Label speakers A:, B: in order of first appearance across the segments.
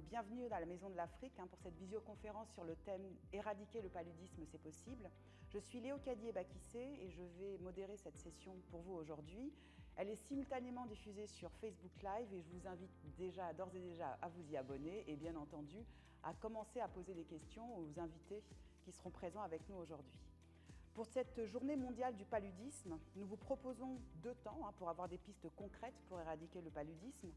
A: bienvenue à la Maison de l'Afrique pour cette visioconférence sur le thème « Éradiquer le paludisme, c'est possible ». Je suis Léo Kadié-Bakissé et je vais modérer cette session pour vous aujourd'hui. Elle est simultanément diffusée sur Facebook Live et je vous invite d'ores et déjà à vous y abonner et bien entendu à commencer à poser des questions aux invités qui seront présents avec nous aujourd'hui. Pour cette journée mondiale du paludisme, nous vous proposons 2 temps pour avoir des pistes concrètes pour éradiquer le paludisme.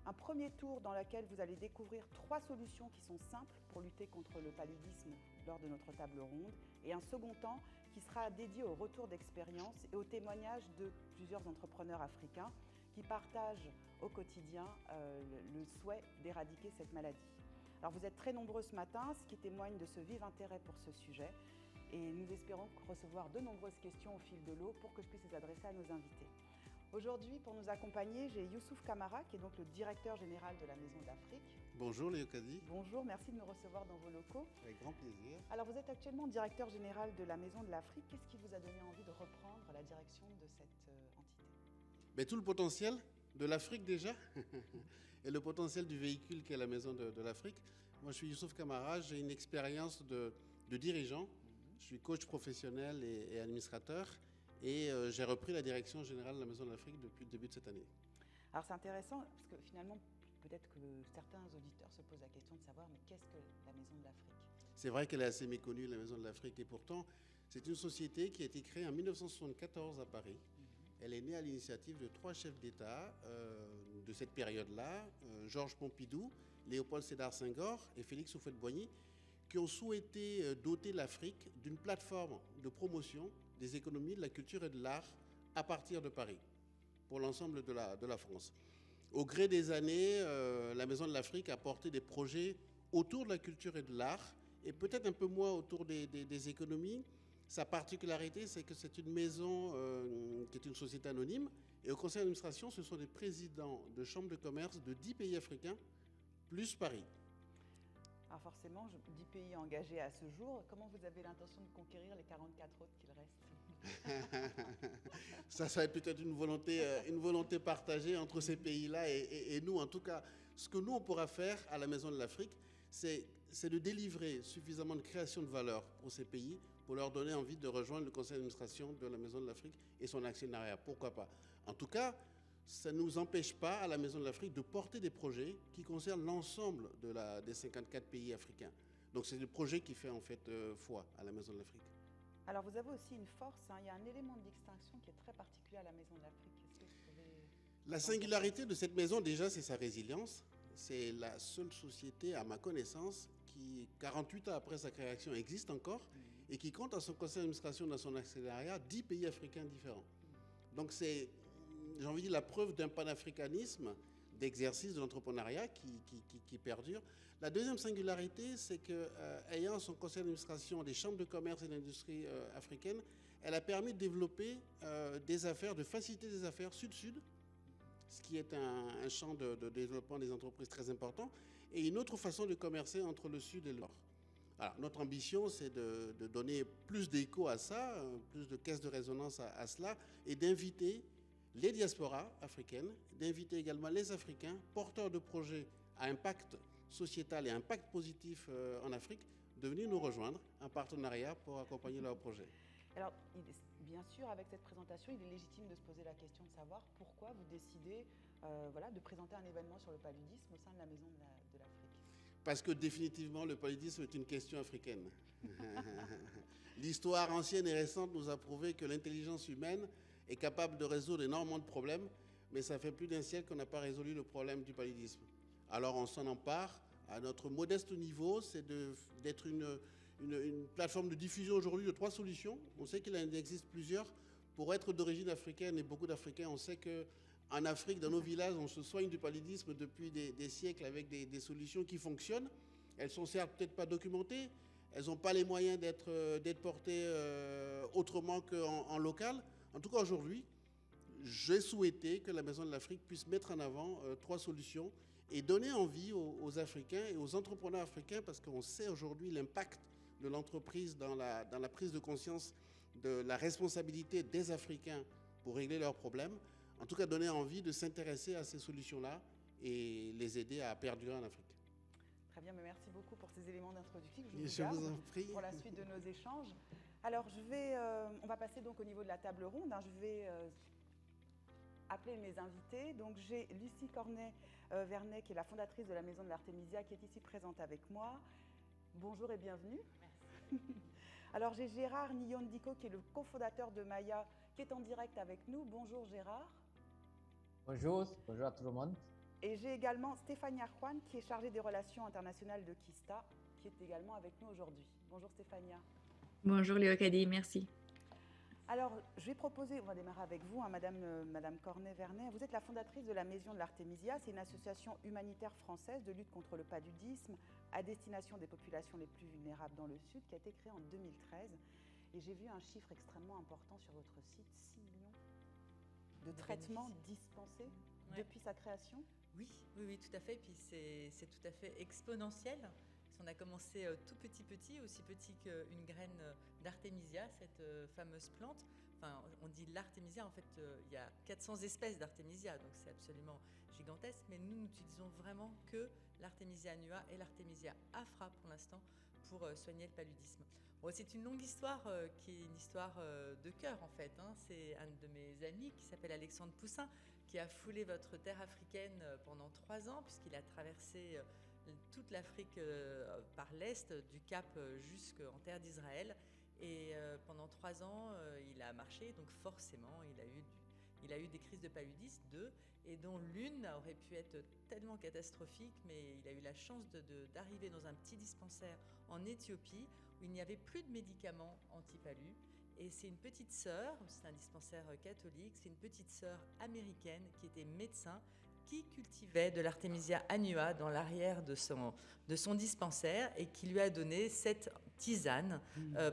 A: Un premier tour dans lequel vous allez découvrir 3 solutions qui sont simples pour lutter contre le paludisme lors de notre table ronde et un second temps qui sera dédié au retour d'expérience et au témoignage de plusieurs entrepreneurs africains qui partagent au quotidien le souhait d'éradiquer cette maladie. Alors vous êtes très nombreux ce matin, ce qui témoigne de ce vif intérêt pour ce sujet et nous espérons recevoir de nombreuses questions au fil de l'eau pour que je puisse les adresser à nos invités. Aujourd'hui, pour nous accompagner, j'ai Youssouf Kamara, qui est donc le directeur général de la Maison de l'Afrique.
B: Bonjour Léo Kadi.
A: Bonjour, merci de nous recevoir dans vos locaux.
B: Avec grand plaisir.
A: Alors vous êtes actuellement directeur général de la Maison de l'Afrique. Qu'est-ce qui vous a donné envie de reprendre la direction de cette entité ?
B: Tout le potentiel de l'Afrique déjà, et le potentiel du véhicule qu'est la Maison de l'Afrique. Moi je suis Youssouf Kamara, j'ai une expérience de dirigeant. Je suis coach professionnel et administrateur. Et j'ai repris la direction générale de la Maison de l'Afrique depuis le début de cette année.
A: Alors c'est intéressant parce que finalement, peut-être que certains auditeurs se posent la question de savoir mais qu'est-ce que la Maison de l'Afrique ?
B: C'est vrai qu'elle est assez méconnue, la Maison de l'Afrique, et pourtant c'est une société qui a été créée en 1974 à Paris. Elle est née à l'initiative de 3 chefs d'État de cette période-là, Georges Pompidou, Léopold Sédar Senghor et Félix Houphouët-Boigny, qui ont souhaité doter l'Afrique d'une plateforme de promotion des économies, de la culture et de l'art à partir de Paris, pour l'ensemble de la France. Au gré des années, la Maison de l'Afrique a porté des projets autour de la culture et de l'art, et peut-être un peu moins autour des économies. Sa particularité, c'est que c'est une maison qui est une société anonyme, et au conseil d'administration, ce sont des présidents de chambres de commerce de 10 pays africains, plus Paris.
A: Alors forcément, 10 pays engagés à ce jour. Comment vous avez l'intention de conquérir les 44 autres qu'il reste ?
B: Ça va être peut-être une volonté partagée entre ces pays-là et nous. En tout cas, ce que nous, on pourra faire à la Maison de l'Afrique, c'est de délivrer suffisamment de création de valeur pour ces pays pour leur donner envie de rejoindre le conseil d'administration de la Maison de l'Afrique et son actionnariat. Pourquoi pas ? En tout cas, ça ne nous empêche pas, à la Maison de l'Afrique, de porter des projets qui concernent l'ensemble des 54 pays africains. Donc c'est le projet qui fait en fait foi à la Maison de l'Afrique.
A: Alors vous avez aussi une force, il y a un élément de distinction qui est très particulier à la Maison de l'Afrique. Est-ce que vous pouvez...
B: La singularité de cette maison, déjà, c'est sa résilience. C'est la seule société, à ma connaissance, qui, 48 ans après sa création, existe encore et qui compte à son conseil d'administration, dans son actionnariat, 10 pays africains différents. Donc c'est, j'ai envie de dire, la preuve d'un panafricanisme d'exercice de l'entrepreneuriat qui perdure. La deuxième singularité, c'est qu'ayant son conseil d'administration des chambres de commerce et d'industrie africaines, elle a permis de développer des affaires, de faciliter des affaires sud-sud, ce qui est un champ de développement des entreprises très important, et une autre façon de commercer entre le sud et le nord. Alors, notre ambition, c'est de donner plus d'écho à ça, plus de caisse de résonance à cela, et d'inviter les diasporas africaines, d'inviter également les Africains, porteurs de projets à impact sociétal et impact positif en Afrique, de venir nous rejoindre en partenariat pour accompagner leurs projets.
A: Alors, bien sûr, avec cette présentation, il est légitime de se poser la question de savoir pourquoi vous décidez de présenter un événement sur le paludisme au sein de la Maison de l'Afrique.
B: Parce que définitivement, le paludisme est une question africaine. L'histoire ancienne et récente nous a prouvé que l'intelligence humaine est capable de résoudre énormément de problèmes, mais ça fait plus d'un siècle qu'on n'a pas résolu le problème du paludisme. Alors on s'en empare à notre modeste niveau, c'est d'être une plateforme de diffusion aujourd'hui de 3 solutions. On sait qu'il en existe plusieurs. Pour être d'origine africaine, et beaucoup d'Africains, on sait qu'en Afrique, dans nos villages, on se soigne du paludisme depuis des siècles avec des solutions qui fonctionnent. Elles sont certes peut-être pas documentées, elles n'ont pas les moyens d'être portées autrement qu'en local. En tout cas, aujourd'hui, j'ai souhaité que la Maison de l'Afrique puisse mettre en avant 3 solutions et donner envie aux Africains et aux entrepreneurs africains, parce qu'on sait aujourd'hui l'impact de l'entreprise dans la prise de conscience de la responsabilité des Africains pour régler leurs problèmes. En tout cas, donner envie de s'intéresser à ces solutions-là et les aider à perdurer en Afrique.
A: Très bien, mais merci beaucoup pour ces éléments d'introduction.
B: Je vous en prie.
A: Pour la suite de nos échanges. Alors, on va passer donc au niveau de la table ronde. Je vais appeler mes invités. Donc, j'ai Lucie Cornet-Vernet, qui est la fondatrice de la Maison de l'Artémisia, qui est ici présente avec moi. Bonjour et bienvenue.
C: Merci.
A: Alors, j'ai Gérard Nyondiko, qui est le cofondateur de Maya, qui est en direct avec nous. Bonjour Gérard.
C: Bonjour à tout le monde.
A: Et j'ai également Stéphania Juan, qui est chargée des relations internationales de Kista, qui est également avec nous aujourd'hui. Bonjour Stéphania.
D: Bonjour Léocadie, merci.
A: Alors, je vais proposer, on va démarrer avec vous, Madame Cornet-Vernet. Vous êtes la fondatrice de la Maison de l'Artémisia. C'est une association humanitaire française de lutte contre le paludisme à destination des populations les plus vulnérables dans le Sud, qui a été créée en 2013. Et j'ai vu un chiffre extrêmement important sur votre site, 6 millions de traitements dispensés depuis sa création.
E: Oui, tout à fait. Puis c'est tout à fait exponentiel. On a commencé tout petit, aussi petit qu'une graine d'artémisia, cette fameuse plante. Enfin, on dit l'artémisia, en fait, il y a 400 espèces d'artémisia, donc c'est absolument gigantesque. Mais nous n'utilisons vraiment que l'artémisia annua et l'artémisia afra pour l'instant pour soigner le paludisme. Bon, c'est une longue histoire qui est une histoire de cœur, en fait. C'est un de mes amis qui s'appelle Alexandre Poussin, qui a foulé votre terre africaine pendant 3 ans, puisqu'il a traversé toute l'Afrique par l'Est, du Cap jusqu'en terre d'Israël. Et pendant 3 ans, il a marché, donc forcément, il a eu des crises de paludisme, 2, et dont l'une aurait pu être tellement catastrophique, mais il a eu la chance d'arriver dans un petit dispensaire en Éthiopie, où il n'y avait plus de médicaments anti-palu. Et c'est une petite sœur, c'est un dispensaire catholique, c'est une petite sœur américaine qui était médecin, qui cultivait de l'artémisia annua dans l'arrière de son dispensaire et qui lui a donné cette tisane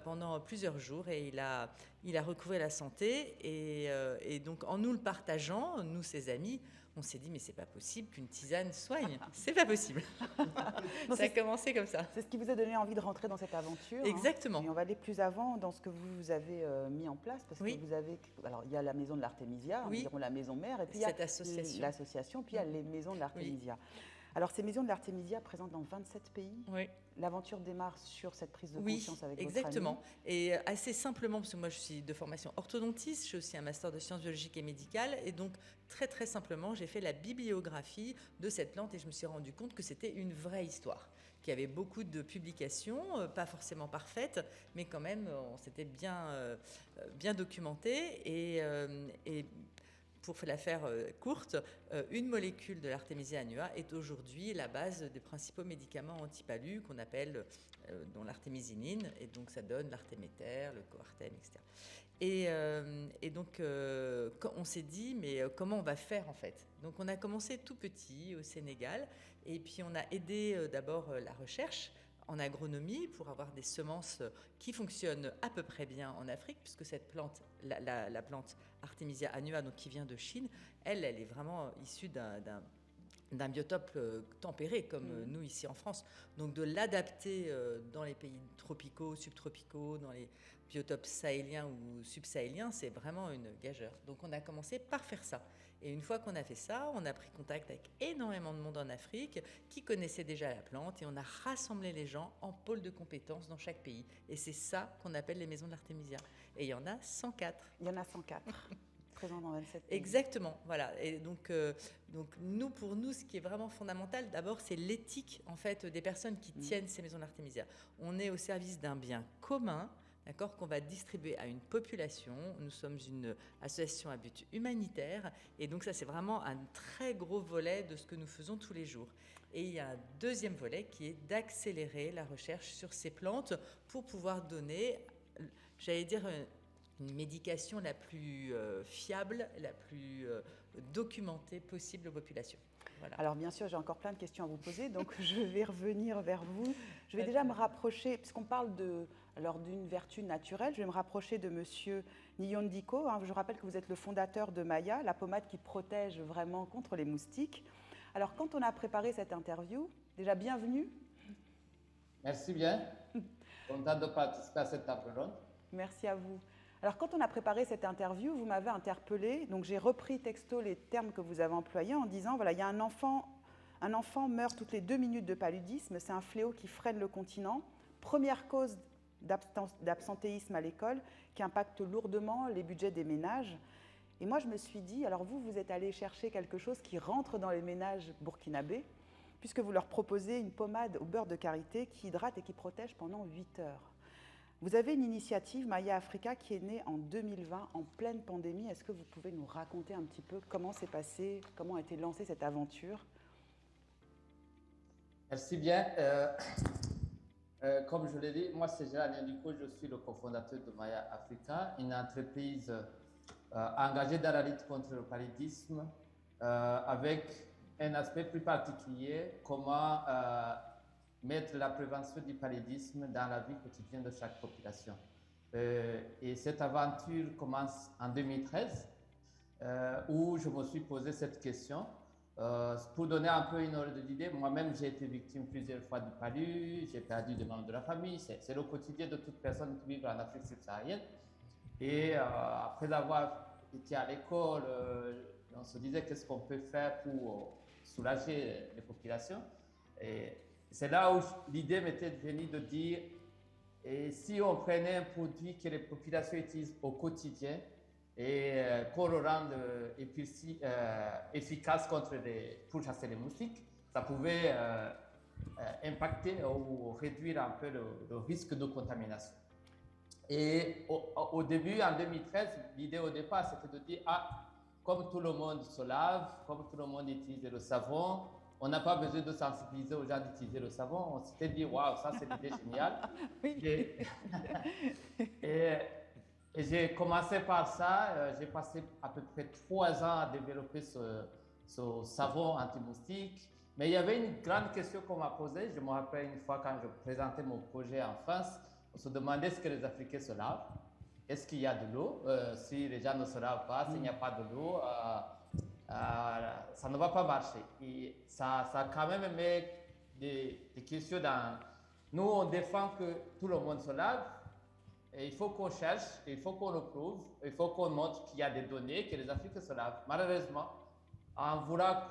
E: pendant plusieurs jours, et il a recouvré la santé. Et donc, en nous le partageant, nous, ses amis, on s'est dit, mais c'est pas possible qu'une tisane soigne. C'est pas possible. Ça a commencé comme ça.
A: C'est ce qui vous a donné envie de rentrer dans cette aventure.
E: Exactement.
A: Et on va aller plus avant dans ce que vous avez mis en place, parce que vous avez... Alors, il y a la Maison de l'Artémisia, environ la maison mère, et puis il y a l'association, puis il y a les Maisons de l'Artémisia. Alors, ces Maisons de l'Artémisia présentes dans 27 pays. L'aventure démarre sur cette prise de conscience avec votre ami.
E: Exactement. Et assez simplement, parce que moi, je suis de formation orthodontiste, j'ai aussi un master de sciences biologiques et médicales, et donc très, très simplement, j'ai fait la bibliographie de cette plante et je me suis rendu compte que c'était une vraie histoire, qu'il y avait beaucoup de publications, pas forcément parfaites, mais quand même, on s'était bien documenté. Et pour la faire courte, une molécule de l'artémisia annua est aujourd'hui la base des principaux médicaments anti-palu qu'on appelle dont l'artémisinine, et donc ça donne l'artéméter, le coartem, etc. Et donc on s'est dit, mais comment on va faire en fait? Donc on a commencé tout petit au Sénégal, et puis on a aidé d'abord la recherche en agronomie pour avoir des semences qui fonctionnent à peu près bien en Afrique, puisque cette plante, la plante Artémisia annua, donc qui vient de Chine, elle est vraiment issue d'un biotope tempéré, comme nous ici en France. Donc de l'adapter dans les pays tropicaux, subtropicaux, dans les biotopes sahéliens ou subsahéliens, c'est vraiment une gageure. Donc on a commencé par faire ça. Et une fois qu'on a fait ça, on a pris contact avec énormément de monde en Afrique qui connaissait déjà la plante, et on a rassemblé les gens en pôles de compétences dans chaque pays. Et c'est ça qu'on appelle les maisons de l'Artémisia. Et il y en a 104.
A: Il y en a 104. Présents dans 27 pays.
E: Exactement, voilà. Et donc pour nous, ce qui est vraiment fondamental, d'abord, c'est l'éthique en fait des personnes qui tiennent ces maisons de l'Artémisia. On est au service d'un bien commun, d'accord, qu'on va distribuer à une population. Nous sommes une association à but humanitaire, et donc ça, c'est vraiment un très gros volet de ce que nous faisons tous les jours. Et il y a un deuxième volet qui est d'accélérer la recherche sur ces plantes pour pouvoir donner, j'allais dire, une médication la plus fiable, la plus documentée possible aux populations. Voilà.
A: Alors bien sûr, j'ai encore plein de questions à vous poser, donc je vais revenir vers vous. Je vais déjà me rapprocher, puisqu'on parle d'une vertu naturelle, je vais me rapprocher de Monsieur Nyondiko. Je rappelle que vous êtes le fondateur de Maya, la pommade qui protège vraiment contre les moustiques. Alors quand on a préparé cette interview, déjà bienvenue.
C: Merci bien, content de participer à cette table ronde.
A: Merci à vous. Alors, quand on a préparé cette interview, vous m'avez interpellée. Donc, j'ai repris texto les termes que vous avez employés en disant, voilà, il y a un enfant Un enfant meurt toutes les 2 minutes de paludisme, c'est un fléau qui freine le continent. Première cause d'absentéisme à l'école, qui impacte lourdement les budgets des ménages. Et moi, je me suis dit, alors vous êtes allé chercher quelque chose qui rentre dans les ménages burkinabés, puisque vous leur proposez une pommade au beurre de karité qui hydrate et qui protège pendant 8 heures. Vous avez une initiative, Maya Africa, qui est née en 2020, en pleine pandémie. Est-ce que vous pouvez nous raconter un petit peu comment s'est passé, comment a été lancée cette aventure?
C: Merci bien. Comme je l'ai dit, moi c'est Gérard Niandiko, je suis le cofondateur de Maya Africa, une entreprise engagée dans la lutte contre le paludisme, avec un aspect plus particulier, comment mettre la prévention du paludisme dans la vie quotidienne de chaque population. Et cette aventure commence en 2013, où je me suis posé cette question. Pour donner un peu une ordre d'idée, moi-même j'ai été victime plusieurs fois du palu, j'ai perdu des membres de la famille, c'est le quotidien de toute personne qui vit en Afrique subsaharienne. Et après avoir été à l'école, on se disait qu'est-ce qu'on peut faire pour soulager les populations. Et c'est là où l'idée m'était venue de dire, et si on prenait un produit que les populations utilisent au quotidien et qu'on le rende efficace pour chasser les moustiques, ça pouvait impacter ou réduire un peu le risque de contamination. Et au début, en 2013, l'idée au départ, c'était de dire, comme tout le monde se lave, comme tout le monde utilise le savon, on n'a pas besoin de sensibiliser aux gens d'utiliser le savon. On s'était dit, waouh, ça c'est l'idée géniale. Oui. Et j'ai commencé par ça. J'ai passé à peu près 3 ans à développer ce savon anti-moustique. Mais il y avait une grande question qu'on m'a posée. Je me rappelle une fois quand je présentais mon projet en France, on se demandait ce que les Africains se lavent. Est-ce qu'il y a de l'eau? Si les gens ne se lavent pas, s'il n'y a pas de l'eau, ça ne va pas marcher. Et ça a quand même mis des questions dans... Nous, on défend que tout le monde se lave. Et il faut qu'on cherche, il faut qu'on le prouve, il faut qu'on montre qu'il y a des données, que les Africains se lavent. Malheureusement, en voulant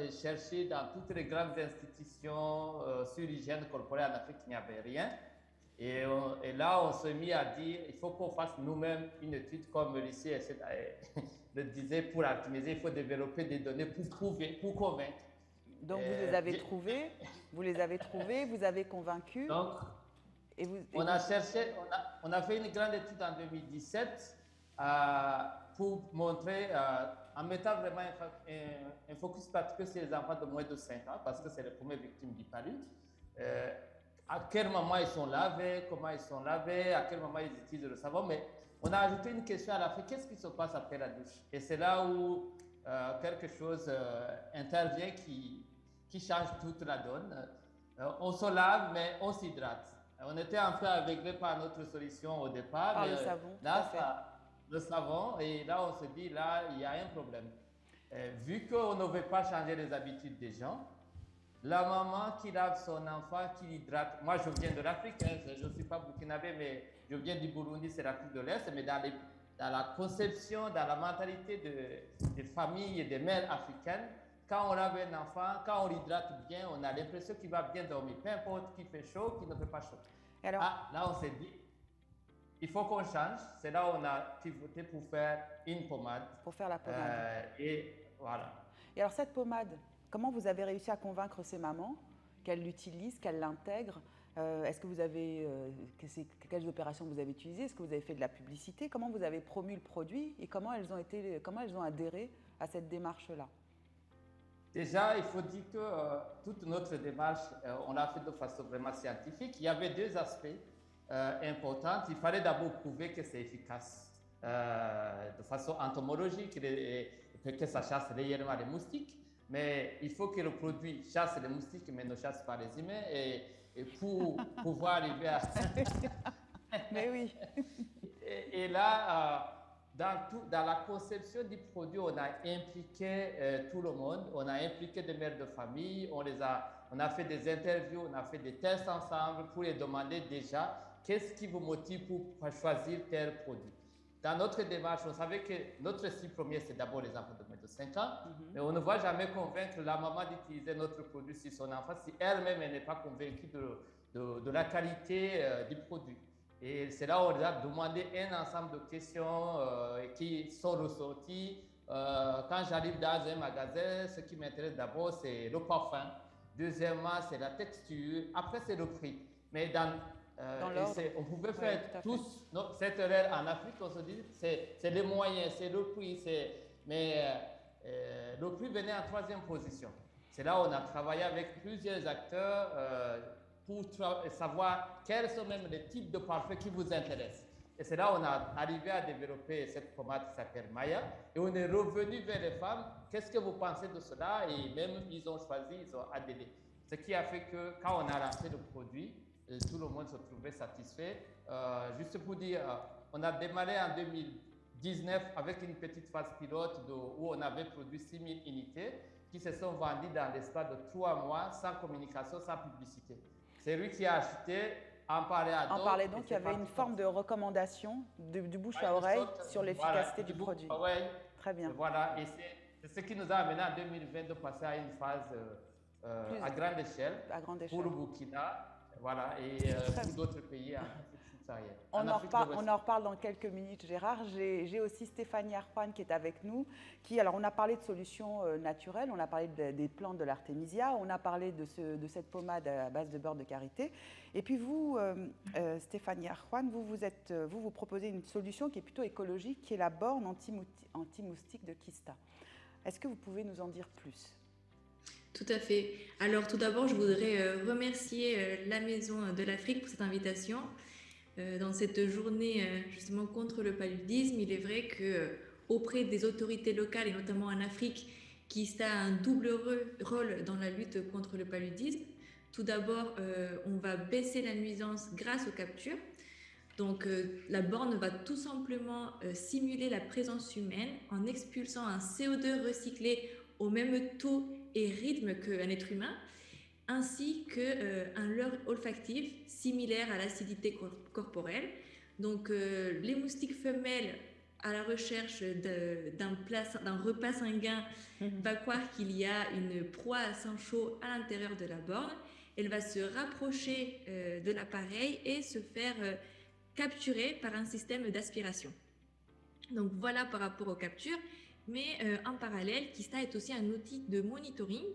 C: chercher dans toutes les grandes institutions sur l'hygiène corporelle en Afrique, il n'y avait rien. Et là, on s'est mis à dire, il faut qu'on fasse nous-mêmes une étude, comme Lucie le disait, pour optimiser, il faut développer des données pour prouver, pour convaincre.
A: Donc vous les avez trouvés, vous avez convaincu.
C: Donc, on a fait une grande étude en 2017 pour montrer, en mettant vraiment un focus particulier sur les enfants de moins de 5 ans, parce que c'est les premières victimes du palu. À quel moment ils sont lavés, comment ils sont lavés, à quel moment ils utilisent le savon. Mais on a ajouté une question à la fin, qu'est-ce qui se passe après la douche? Et c'est là où quelque chose intervient qui change toute la donne. On se lave, mais on s'hydrate. On était un peu aveuglés par notre solution au départ.
A: Par le savon.
C: Là, le savon, et là on se dit, là, il y a un problème. Vu qu'on ne veut pas changer les habitudes des gens, la maman qui lave son enfant, qui l'hydrate. Moi, je viens de l'Afrique, hein, je ne suis pas burkinabé, mais je viens du Burundi, c'est l'Afrique de l'Est. Mais dans la conception, dans la mentalité des familles et des mères africaines, quand on lave un enfant, quand on l'hydrate bien, on a l'impression qu'il va bien dormir. Peu importe qu'il fait chaud, qu'il ne fait pas chaud. Alors, là, on s'est dit, il faut qu'on change. C'est là où on a pivoté pour faire une pommade.
A: Pour faire la pommade.
C: Et voilà.
A: Et alors, cette pommade, comment vous avez réussi à convaincre ces mamans qu'elles l'utilisent, qu'elles l'intègrent? Est-ce que vous avez, quelles opérations vous avez utilisées? Est-ce que vous avez fait de la publicité? Comment vous avez promu le produit et comment elles ont adhéré à cette démarche-là?
C: Déjà, il faut dire que toute notre démarche, on l'a fait de façon vraiment scientifique. Il y avait 2 aspects importants. Il fallait d'abord prouver que c'est efficace de façon entomologique, que ça chasse réellement les moustiques. Mais il faut que le produit chasse les moustiques, mais ne chasse pas les humains. Et pour pouvoir arriver à...
A: Mais oui.
C: Et là... Dans la conception du produit, on a impliqué tout le monde, on a impliqué des mères de famille, on a fait des interviews, on a fait des tests ensemble pour les demander déjà qu'est-ce qui vous motive pour choisir tel produit. dans notre démarche, on savait que notre cible première, c'est d'abord les enfants de moins de 5 ans, mais on ne va jamais convaincre la maman d'utiliser notre produit sur son enfant si elle-même n'est pas convaincue de la qualité du produit. Et c'est là où on a demandé un ensemble de questions qui sont ressorties. Quand j'arrive dans un magasin, ce qui m'intéresse d'abord, c'est le parfum. Deuxièmement, c'est la texture. Après, c'est le prix. Mais on pouvait faire tous cette erreur en Afrique. On se dit, c'est les moyens, c'est le prix. Mais le prix venait en troisième position. C'est là où on a travaillé avec plusieurs acteurs pour savoir quels sont même les types de parfums qui vous intéressent. Et c'est là où on a arrivé à développer cette pommade qui s'appelle Maya. Et on est revenu vers les femmes. Qu'est-ce que vous pensez de cela? Et même, ils ont choisi, ils ont adhéré. Ce qui a fait que quand on a lancé le produit, tout le monde se trouvait satisfait. Juste pour dire, on a démarré en 2019 avec une petite phase pilote où on avait produit 6000 unités qui se sont vendues dans l'espace de 3 mois sans communication, sans publicité. C'est lui qui a acheté. En parlait
A: donc, il y avait une forme de recommandation du bouche à oreille sur l'efficacité du produit. Très bien.
C: Voilà, et c'est ce qui nous a amené en 2020 de passer à une phase à grande échelle pour le Burkina, voilà, et pour d'autres pays en Afrique subsaharienne.
A: On en reparle dans quelques minutes, Gérard. J'ai aussi Stéphanie Arjuan qui est avec nous. Alors, on a parlé de solutions naturelles, on a parlé des plantes de l'artémisia, on a parlé de cette pommade à base de beurre de karité. Et puis vous, Stéphanie Arjuan, vous proposez une solution qui est plutôt écologique, qui est la borne anti-moustique de Kista. Est-ce que vous pouvez nous en dire plus ?
D: Tout à fait. Alors, tout d'abord, je voudrais remercier la Maison de l'Afrique pour cette invitation. Dans cette journée justement contre le paludisme, il est vrai que auprès des autorités locales et notamment en Afrique, Kista a un double rôle dans la lutte contre le paludisme. Tout d'abord, on va baisser la nuisance grâce aux captures. Donc, la borne va tout simplement simuler la présence humaine en expulsant un CO2 recyclé au même taux et rythme qu'un être humain, ainsi qu'un leurre olfactif similaire à l'acidité corporelle. Donc, les moustiques femelles à la recherche d'un repas sanguin va croire qu'il y a une proie à sang chaud à l'intérieur de la borne. Elle va se rapprocher de l'appareil et se faire capturer par un système d'aspiration. Donc, voilà par rapport aux captures. Mais en parallèle, Kista est aussi un outil de monitoring.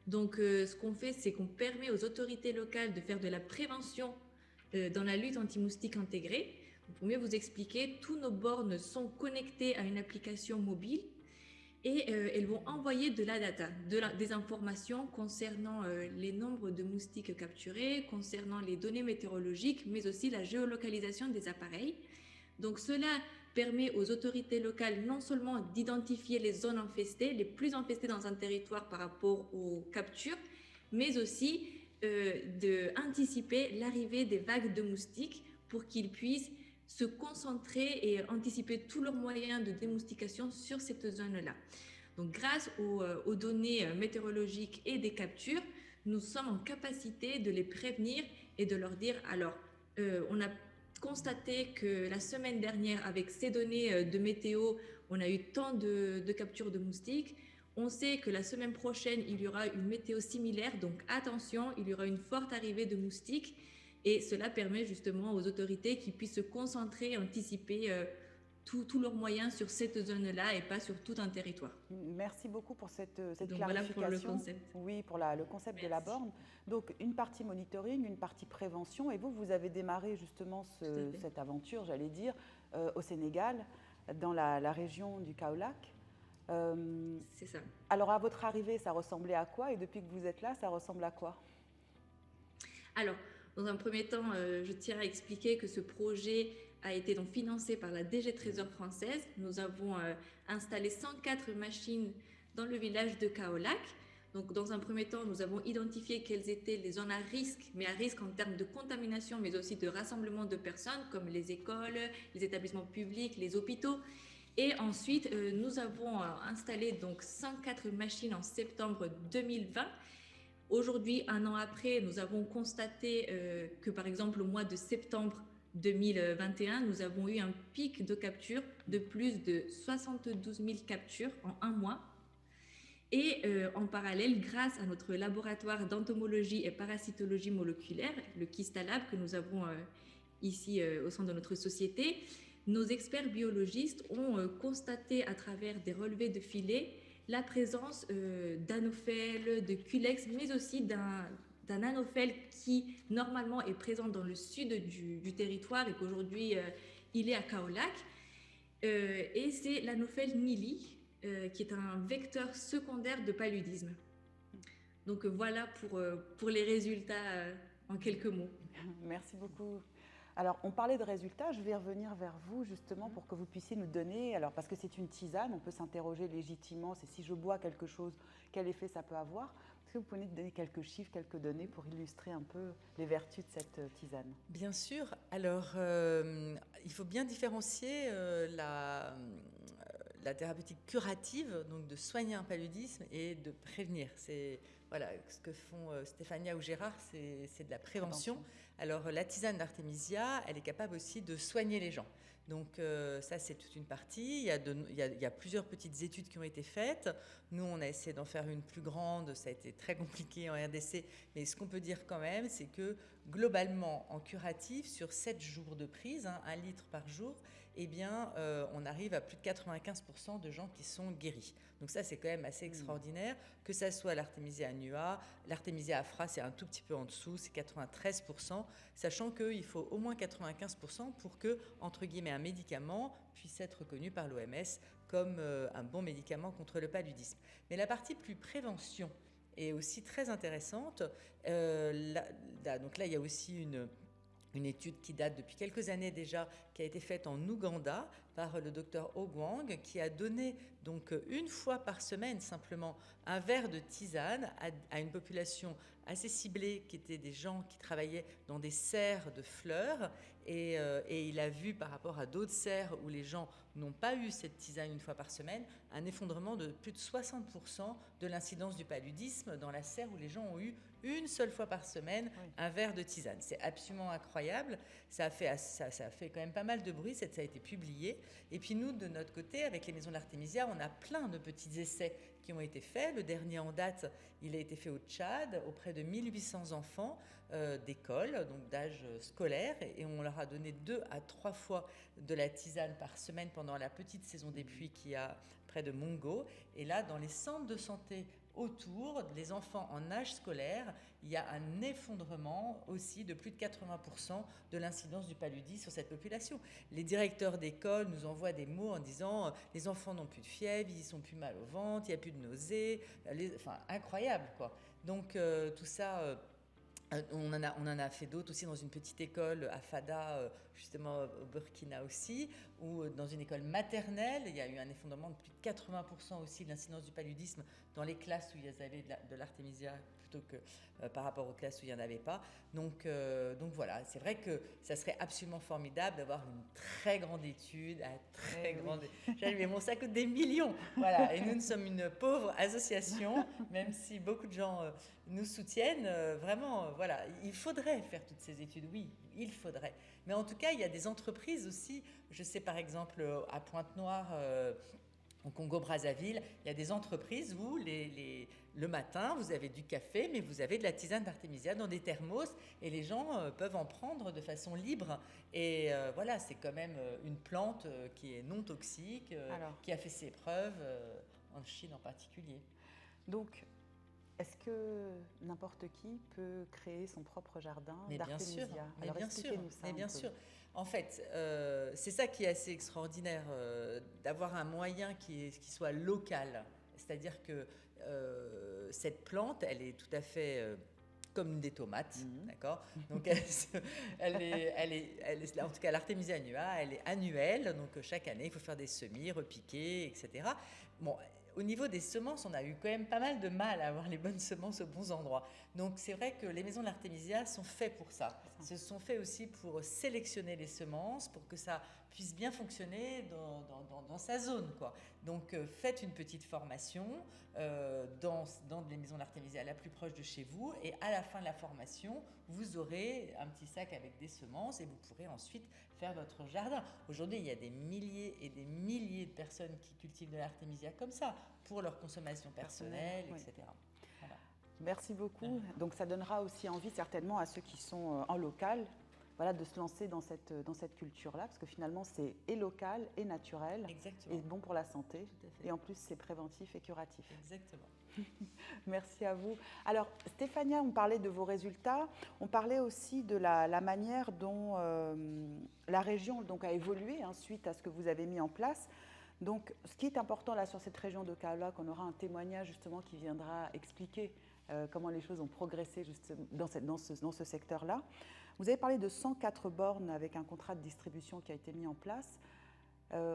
D: Donc, ce qu'on fait, c'est qu'on permet aux autorités locales de faire de la prévention dans la lutte anti-moustique intégrée. Pour mieux vous expliquer, tous nos bornes sont connectées à une application mobile et elles vont envoyer de la data, des informations concernant les nombres de moustiques capturés, concernant les données météorologiques, mais aussi la géolocalisation des appareils. Donc, cela permet aux autorités locales non seulement d'identifier les zones infestées, les plus infestées dans un territoire par rapport aux captures, mais aussi d'anticiper l'arrivée des vagues de moustiques pour qu'ils puissent se concentrer et anticiper tous leurs moyens de démoustication sur cette zone-là. Donc, grâce aux données météorologiques et des captures, nous sommes en capacité de les prévenir et de leur dire, alors, on a constaté que la semaine dernière, avec ces données de météo, on a eu tant de captures de moustiques. On sait que la semaine prochaine, il y aura une météo similaire, donc attention, il y aura une forte arrivée de moustiques. Et cela permet justement aux autorités qui puissent se concentrer et anticiper tous leurs moyens sur cette zone-là et pas sur tout un territoire.
A: Merci beaucoup pour cette clarification.
D: Voilà pour le concept.
A: Oui, pour le concept de la borne. Donc, une partie monitoring, une partie prévention. Et vous avez démarré justement cette aventure, j'allais dire, au Sénégal, dans la région du Kaolack.
D: C'est ça.
A: Alors, à votre arrivée, ça ressemblait à quoi? Et depuis que vous êtes là, ça ressemble à quoi?
D: Alors, dans un premier temps, je tiens à expliquer que ce projet a été donc financé par la DG Trésor française. Nous avons installé 104 machines dans le village de Kaolack. Donc, dans un premier temps, nous avons identifié quelles étaient les zones à risque, mais à risque en termes de contamination, mais aussi de rassemblement de personnes, comme les écoles, les établissements publics, les hôpitaux. Et ensuite, nous avons installé donc 104 machines en septembre 2020. Aujourd'hui, un an après, nous avons constaté que, par exemple, au mois de septembre 2021, nous avons eu un pic de capture de plus de 72 000 captures en un mois. Et en parallèle, grâce à notre laboratoire d'entomologie et parasitologie moléculaire, le Kistalab, que nous avons ici au sein de notre société, nos experts biologistes ont constaté à travers des relevés de filets la présence d'anophèles, de culex, mais aussi d'un anophèle qui normalement est présent dans le sud du territoire et qu'aujourd'hui il est à Kaolack. Et c'est l'anophèle Nili, qui est un vecteur secondaire de paludisme. Donc voilà pour les résultats en quelques mots.
A: Merci beaucoup. Alors, on parlait de résultats, je vais revenir vers vous justement pour que vous puissiez nous donner, alors parce que c'est une tisane, on peut s'interroger légitimement, c'est si je bois quelque chose, quel effet ça peut avoir. Est-ce que vous pouvez nous donner quelques chiffres, quelques données pour illustrer un peu les vertus de cette tisane?
E: Bien sûr. Alors, il faut bien différencier la thérapeutique curative, donc de soigner un paludisme, et de prévenir. C'est voilà, ce que font Stéphania ou Gérard, c'est de la prévention. Alors la tisane d'Artémisia, elle est capable aussi de soigner les gens. Donc ça, c'est toute une partie. Il y a plusieurs petites études qui ont été faites. Nous, on a essayé d'en faire une plus grande. Ça a été très compliqué en RDC. Mais ce qu'on peut dire quand même, c'est que globalement, en curatif, sur 7 jours de prise, 1 litre par jour, eh bien, on arrive à plus de 95% de gens qui sont guéris. Donc ça, c'est quand même assez extraordinaire. Que ça soit l'Artémisia annua, l'Artémisia afra, c'est un tout petit peu en dessous, c'est 93%, sachant qu'il faut au moins 95% pour que, entre guillemets, un médicament puisse être reconnu par l'OMS comme un bon médicament contre le paludisme. Mais la partie plus prévention est aussi très intéressante. Donc là, il y a aussi une étude qui date depuis quelques années déjà, qui a été faite en Ouganda par le docteur Ogwang, qui a donné donc une fois par semaine simplement un verre de tisane à une population assez ciblée, qui étaient des gens qui travaillaient dans des serres de fleurs. Et il a vu par rapport à d'autres serres où les gens n'ont pas eu cette tisane une fois par semaine, un effondrement de plus de 60% de l'incidence du paludisme dans la serre où les gens ont eu une seule fois par semaine un verre de tisane. C'est absolument incroyable. Ça a fait quand même pas mal de bruit, ça a été publié. Et puis nous, de notre côté, avec les maisons d'Artémisia, on a plein de petits essais qui ont été faits. Le dernier en date, il a été fait au Tchad, auprès de 1800 enfants d'école, donc d'âge scolaire, et on leur a donné 2 à 3 fois de la tisane par semaine pendant la petite saison des pluies qu'il y a près de Mongo. Et là, dans les centres de santé autour, les enfants en âge scolaire, il y a un effondrement aussi de plus de 80% de l'incidence du paludisme sur cette population. Les directeurs d'école nous envoient des mots en disant les enfants n'ont plus de fièvre, ils sont plus mal au ventre, il n'y a plus de nausées, enfin incroyable quoi. Donc tout ça... On en a fait d'autres aussi dans une petite école à Fada, justement au Burkina aussi, ou dans une école maternelle, il y a eu un effondrement de plus de 80% aussi de l'incidence du paludisme dans les classes où il y avait de l'Artémisia plutôt que par rapport aux classes où il n'y en avait pas. Donc voilà, c'est vrai que ça serait absolument formidable d'avoir une très grande étude, mais bon, ça coûte des millions. Voilà, et nous sommes une pauvre association, même si beaucoup de gens nous soutiennent, vraiment, voilà, il faudrait faire toutes ces études, oui, il faudrait. Mais en tout cas, il y a des entreprises aussi, je sais par exemple à Pointe-Noire, au Congo-Brazzaville, il y a des entreprises où le matin, vous avez du café, mais vous avez de la tisane d'Artémisia dans des thermos et les gens peuvent en prendre de façon libre. Et voilà, c'est quand même une plante qui est non toxique, qui a fait ses preuves, en Chine en particulier.
A: Donc, est-ce que n'importe qui peut créer son propre jardin d'Artémisia?
E: Mais bien sûr, mais bien sûr. En fait, c'est ça qui est assez extraordinaire, d'avoir un moyen qui soit local. C'est-à-dire que cette plante, elle est tout à fait comme des tomates, d'accord? Donc, elle est, en tout cas, l'Artémisia annua, elle est annuelle. Donc, chaque année, il faut faire des semis, repiquer, etc. Bon, au niveau des semences, on a eu quand même pas mal de mal à avoir les bonnes semences aux bons endroits. Donc c'est vrai que les maisons de l'Artémisia sont faites pour ça. Ce sont faits aussi pour sélectionner les semences, pour que ça puisse bien fonctionner dans sa zone, quoi. Donc faites une petite formation dans les maisons d'artémisia la plus proche de chez vous, et à la fin de la formation, vous aurez un petit sac avec des semences et vous pourrez ensuite faire votre jardin. Aujourd'hui, il y a des milliers et des milliers de personnes qui cultivent de l'artémisia comme ça, pour leur consommation personnelle,
A: oui.
E: etc. Voilà.
A: Merci beaucoup. Donc ça donnera aussi envie certainement à ceux qui sont en local, voilà, de se lancer dans cette culture-là, parce que finalement c'est et local et naturel.
E: Exactement.
A: Et bon pour la santé.
E: Tout à fait.
A: Et en plus c'est préventif et curatif.
E: Exactement.
A: Merci à vous. Alors Stéphania, on parlait de vos résultats, on parlait aussi de la manière dont la région donc, a évolué suite à ce que vous avez mis en place. Donc ce qui est important là sur cette région de Kaolack, on aura un témoignage justement qui viendra expliquer comment les choses ont progressé dans ce secteur-là. Vous avez parlé de 104 bornes avec un contrat de distribution qui a été mis en place.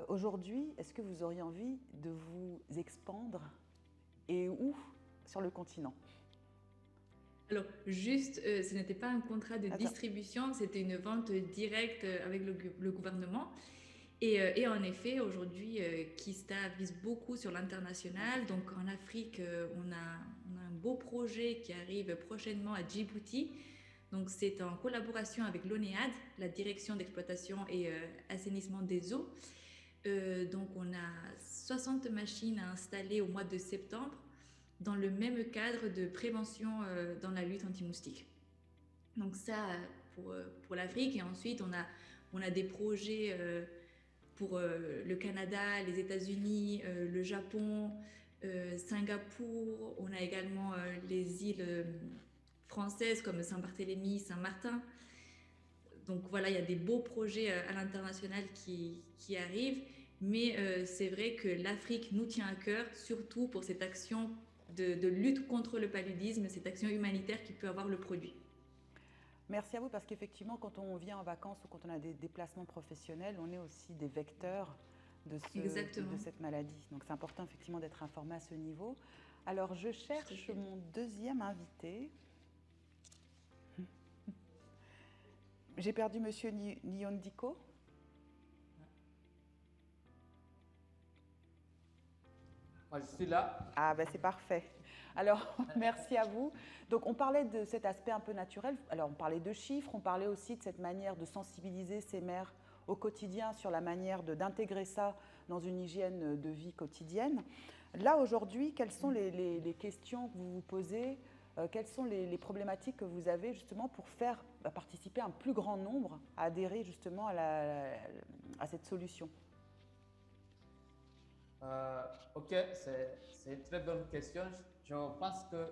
A: Aujourd'hui, est-ce que vous auriez envie de vous expandre et où sur le continent?
D: Alors, juste, ce n'était pas un contrat de distribution, c'était une vente directe avec le gouvernement. Et en effet, aujourd'hui, Kista vise beaucoup sur l'international. Donc, en Afrique, on a un beau projet qui arrive prochainement à Djibouti. Donc, c'est en collaboration avec l'ONEAD, la Direction d'exploitation et assainissement des eaux. Donc, on a 60 machines à installer au mois de septembre dans le même cadre de prévention dans la lutte anti-moustique. Donc, ça, pour l'Afrique. Et ensuite, on a des projets pour le Canada, les États-Unis, le Japon, Singapour. On a également les îles françaises comme Saint-Barthélemy, Saint-Martin. Donc voilà, il y a des beaux projets à l'international qui arrivent, mais c'est vrai que l'Afrique nous tient à cœur, surtout pour cette action de lutte contre le paludisme, cette action humanitaire qui peut avoir le produit.
A: Merci à vous, parce qu'effectivement, quand on vient en vacances ou quand on a des déplacements professionnels, on est aussi des vecteurs de cette maladie. Donc c'est important effectivement d'être informé à ce niveau. Alors je cherche mon deuxième invité. J'ai perdu Monsieur Nyondiko.
C: Moi, je suis là.
A: Ah ben c'est parfait. Alors, merci à vous. Donc, on parlait de cet aspect un peu naturel. Alors, on parlait de chiffres, on parlait aussi de cette manière de sensibiliser ces mères au quotidien sur la manière d'intégrer ça dans une hygiène de vie quotidienne. Là, aujourd'hui, quelles sont les questions que vous vous posez? Quelles sont les problématiques que vous avez justement pour faire participer un plus grand nombre à adhérer justement à cette solution?
C: Ok, c'est une très bonne question. Je pense que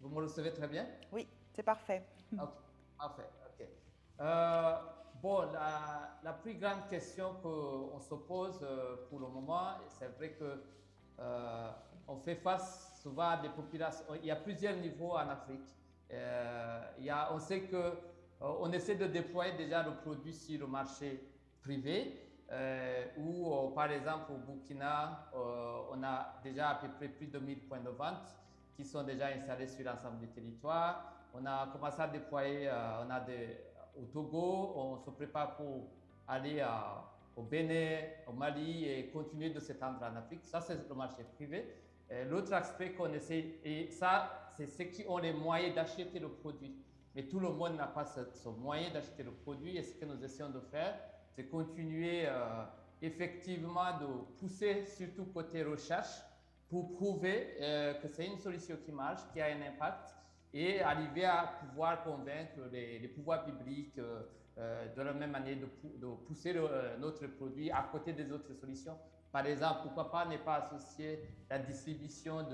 C: vous me recevez très bien.
A: Oui, c'est parfait.
C: Ok, parfait. Ok. Bon, la plus grande question qu'on se pose pour le moment, c'est vrai que on fait face souvent à des populations. Il y a plusieurs niveaux en Afrique. On sait que on essaie de déployer déjà le produit sur le marché privé. Où, par exemple, au Burkina, on a déjà à peu près plus de 1000 points de vente qui sont déjà installés sur l'ensemble du territoire. On a commencé à déployer, au Togo, on se prépare pour aller au Bénin, au Mali et continuer de s'étendre en Afrique. Ça, c'est le marché privé. L'autre aspect qu'on essaie, et ça, c'est ceux qui ont les moyens d'acheter le produit. Mais tout le monde n'a pas ce moyen d'acheter le produit, et ce que nous essayons de faire, c'est continuer effectivement de pousser, surtout côté recherche, pour prouver que c'est une solution qui marche, qui a un impact, et arriver à pouvoir convaincre les pouvoirs publics de la même manière de pousser notre produit à côté des autres solutions. Par exemple, pourquoi pas ne pas associer la distribution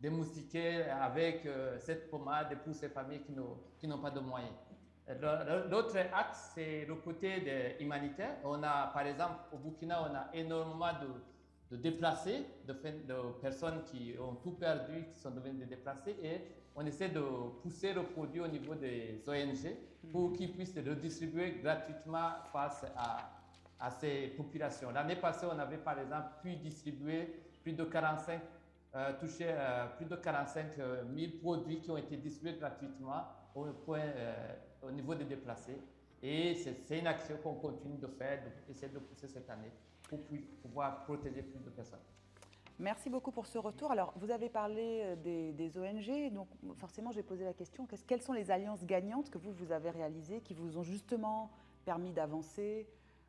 C: des moustiquaires avec cette pommade pour ces familles qui n'ont pas de moyens. L'autre axe, c'est le côté humanitaire. On a, par exemple, au Burkina, on a énormément de déplacés, de personnes qui ont tout perdu, qui sont devenues des déplacés, et on essaie de pousser le produit au niveau des ONG pour qu'ils puissent le distribuer gratuitement face à ces populations. L'année passée, on avait, par exemple, pu distribuer plus de 45 000 produits qui ont été distribués gratuitement au niveau des déplacés. Et c'est une action qu'on continue de faire, d'essayer de pousser cette année pour pouvoir protéger plus de personnes.
A: Merci beaucoup pour ce retour. Alors, vous avez parlé des ONG, donc forcément, j'ai posé la question, quelles sont les alliances gagnantes que vous avez réalisées, qui vous ont justement permis d'avancer,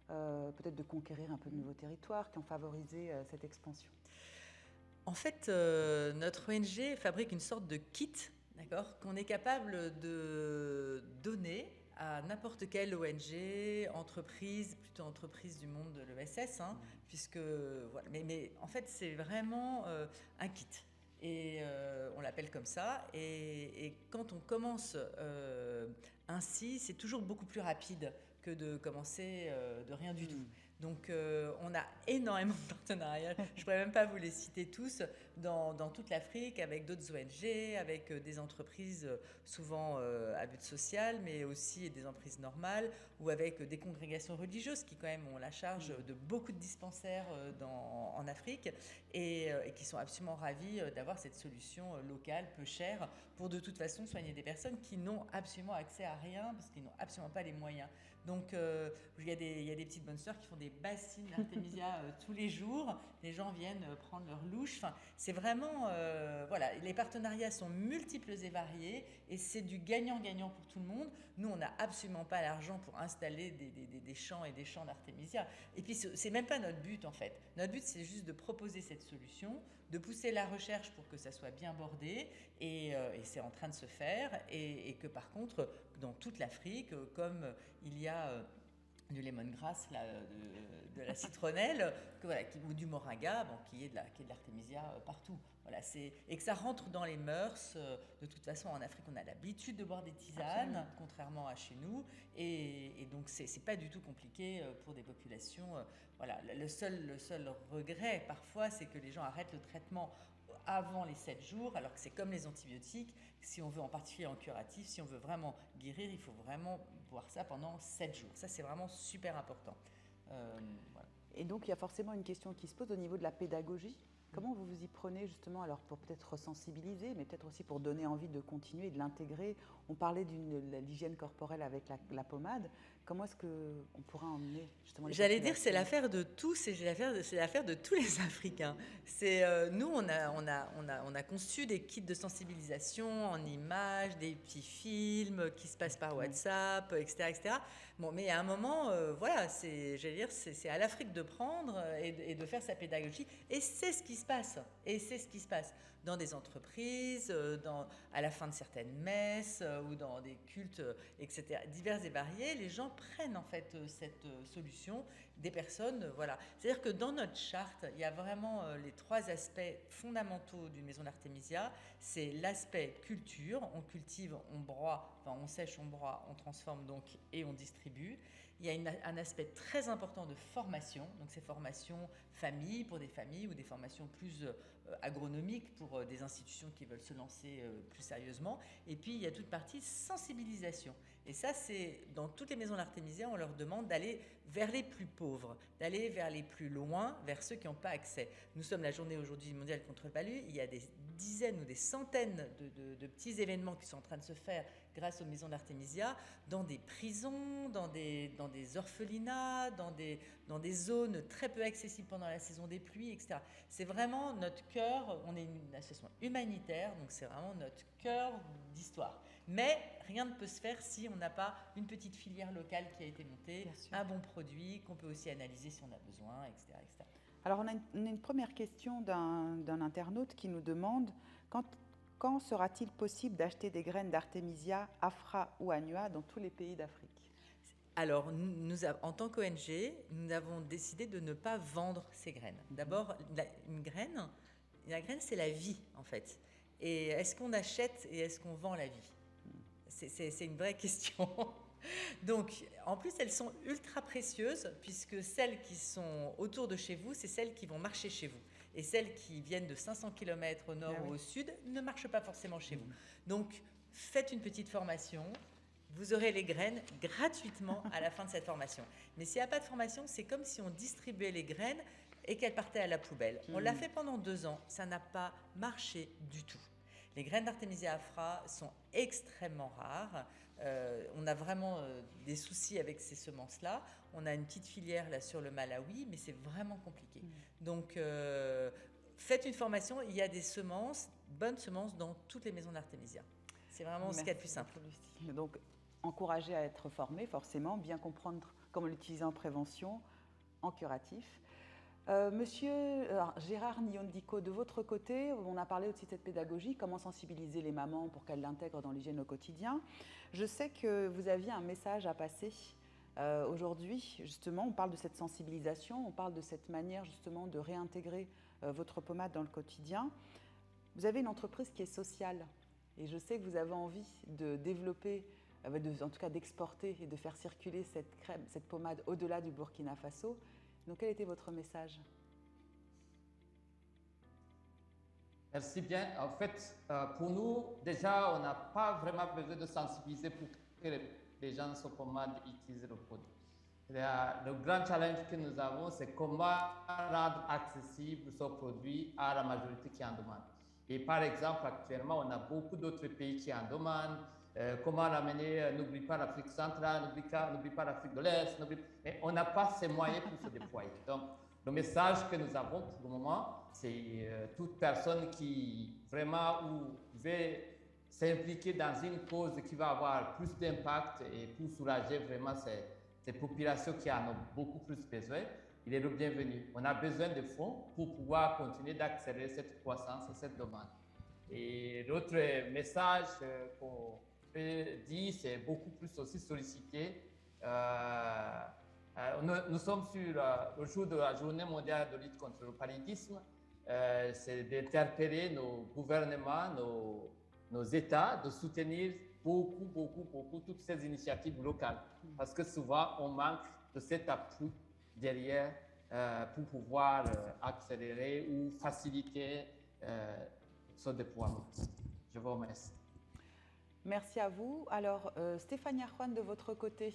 A: peut-être de conquérir un peu de nouveaux territoires, qui ont favorisé cette expansion?
E: En fait, notre ONG fabrique une sorte de kit, d'accord, qu'on est capable de donner à n'importe quelle ONG, entreprise, plutôt entreprise du monde de l'ESS, hein, puisque voilà. Mais en fait, c'est vraiment un kit. Et on l'appelle comme ça. Et quand on commence ainsi, c'est toujours beaucoup plus rapide que de commencer de rien du tout. Donc on a énormément de partenariats, je ne pourrais même pas vous les citer tous, dans toute l'Afrique, avec d'autres ONG, avec des entreprises souvent à but social, mais aussi des entreprises normales, ou avec des congrégations religieuses qui quand même ont la charge de beaucoup de dispensaires en Afrique et qui sont absolument ravis d'avoir cette solution locale, peu chère, pour de toute façon soigner des personnes qui n'ont absolument accès à rien, parce qu'ils n'ont absolument pas les moyens. Donc, il y a des petites bonnes sœurs qui font des bassines d'artémisia tous les jours. Les gens viennent prendre leur louche. Enfin, c'est vraiment... voilà, les partenariats sont multiples et variés et c'est du gagnant-gagnant pour tout le monde. Nous, on n'a absolument pas l'argent pour installer des champs et des champs d'artémisia. Et puis, c'est même pas notre but, en fait. Notre but, c'est juste de proposer cette solution, de pousser la recherche pour que ça soit bien bordé, et c'est en train de se faire, et que par contre, dans toute l'Afrique, comme il y a du lemongrass, là, de la citronnelle, ou du moringa, bon, qui est de l'artémisia partout. Voilà, et que ça rentre dans les mœurs. De toute façon, en Afrique, on a l'habitude de boire des tisanes, absolument, contrairement à chez nous. Et donc, c'est pas du tout compliqué pour des populations. Voilà, le seul regret, parfois, c'est que les gens arrêtent le traitement avant les 7 jours, alors que c'est comme les antibiotiques. Si on veut, en particulier en curatif, si on veut vraiment guérir, il faut vraiment boire ça pendant 7 jours. Ça, c'est vraiment super important. Voilà.
A: Et donc, il y a forcément une question qui se pose au niveau de la pédagogie. Comment vous vous y prenez justement, alors pour peut-être sensibiliser, mais peut-être aussi pour donner envie de continuer et de l'intégrer? On parlait de l'hygiène corporelle avec la pommade. Comment est-ce qu'on pourra emmener justement les
E: J'allais dire, c'est l'affaire de tous et c'est l'affaire de tous les Africains. Nous, on a conçu des kits de sensibilisation en images, des petits films qui se passent par WhatsApp, etc., etc. Bon, mais à un moment, voilà, j'allais dire, c'est à l'Afrique de prendre et de faire sa pédagogie. Et c'est ce qui se passe. Et c'est ce qui se passe dans des entreprises, à la fin de certaines messes ou dans des cultes, etc., divers et variés. Les gens prennent en fait cette solution des personnes. Voilà. C'est-à-dire que dans notre charte, il y a vraiment les 3 aspects fondamentaux d'une maison d'artémisia. C'est l'aspect culture, on cultive, on broie, enfin on sèche, on broie, on transforme donc et on distribue. Il y a un aspect très important de formation, donc ces formations famille pour des familles ou des formations plus agronomiques pour des institutions qui veulent se lancer plus sérieusement. Et puis il y a toute partie sensibilisation. Et ça, c'est dans toutes les maisons d'artémisia, on leur demande d'aller vers les plus pauvres, d'aller vers les plus loin, vers ceux qui n'ont pas accès. Nous sommes la journée aujourd'hui mondiale contre le palud. Il y a des dizaines ou des centaines de petits événements qui sont en train de se faire grâce aux maisons d'artémisia, dans des prisons, dans des orphelinats, dans des zones très peu accessibles pendant la saison des pluies, etc. C'est vraiment notre cœur. On est une association humanitaire, donc c'est vraiment notre cœur d'histoire. Mais rien ne peut se faire si on n'a pas une petite filière locale qui a été montée, un bon produit qu'on peut aussi analyser si on a besoin, etc., etc.
A: Alors, on a une première question d'un internaute qui nous demande quand sera-t-il possible d'acheter des graines d'artémisia, Afra ou Annua dans tous les pays d'Afrique?
E: Alors, en tant qu'ONG, nous avons décidé de ne pas vendre ces graines. D'abord, la graine, c'est la vie, en fait. Et est-ce qu'on achète et est-ce qu'on vend la vie? C'est une vraie question. Donc, en plus, elles sont ultra précieuses, puisque celles qui sont autour de chez vous, c'est celles qui vont marcher chez vous. Et celles qui viennent de 500 km au nord ou au sud ne marchent pas forcément chez vous. Donc, faites une petite formation. Vous aurez les graines gratuitement à la fin de cette formation. Mais s'il n'y a pas de formation, c'est comme si on distribuait les graines et qu'elles partaient à la poubelle. On l'a fait pendant 2 ans. Ça n'a pas marché du tout. Les graines d'Artemisia afra sont extrêmement rares. On a vraiment des soucis avec ces semences-là. On a une petite filière là sur le Malawi, mais c'est vraiment compliqué. Donc, faites une formation. Il y a des semences, bonnes semences, dans toutes les maisons d'Artemisia. C'est vraiment ce qu'il y a de plus simple.
A: Donc, encourager à être formé, forcément, bien comprendre comment l'utiliser en prévention, en curatif. Monsieur Gérard Nyondiko, de votre côté, on a parlé aussi de cette pédagogie, comment sensibiliser les mamans pour qu'elles l'intègrent dans l'hygiène au quotidien. Je sais que vous aviez un message à passer aujourd'hui, justement, on parle de cette sensibilisation, on parle de cette manière justement de réintégrer votre pommade dans le quotidien. Vous avez une entreprise qui est sociale et je sais que vous avez envie de développer, en tout cas d'exporter et de faire circuler cette crème, cette pommade au-delà du Burkina Faso. Donc, quel était votre message?
C: Merci bien. En fait, pour nous, déjà, on n'a pas vraiment besoin de sensibiliser pour que les gens sur pommade utilisent le produit. Le grand challenge que nous avons, c'est comment rendre accessible ce produit à la majorité qui en demande. Et par exemple, actuellement, on a beaucoup d'autres pays qui en demandent. Comment l'amener, n'oublie pas l'Afrique centrale, n'oublie pas l'Afrique de l'Est, mais on n'a pas ces moyens pour se déployer. Donc, le message que nous avons pour le moment, c'est toute personne qui vraiment veut s'impliquer dans une cause qui va avoir plus d'impact et pour soulager vraiment ces populations qui en ont beaucoup plus besoin, il est le bienvenu. On a besoin de fonds pour pouvoir continuer d'accélérer cette croissance et cette demande. Et l'autre message qu'on dit, c'est beaucoup plus aussi sollicité. Nous sommes sur le jour de la journée mondiale de lutte contre le paludisme. C'est d'interpeller nos gouvernements, nos États, de soutenir beaucoup toutes ces initiatives locales. Parce que souvent, on manque de cet appui derrière pour pouvoir accélérer ou faciliter ce déploiement. Je vous remercie.
A: Merci à vous. Alors, Stéphanie Arjuan, de votre côté,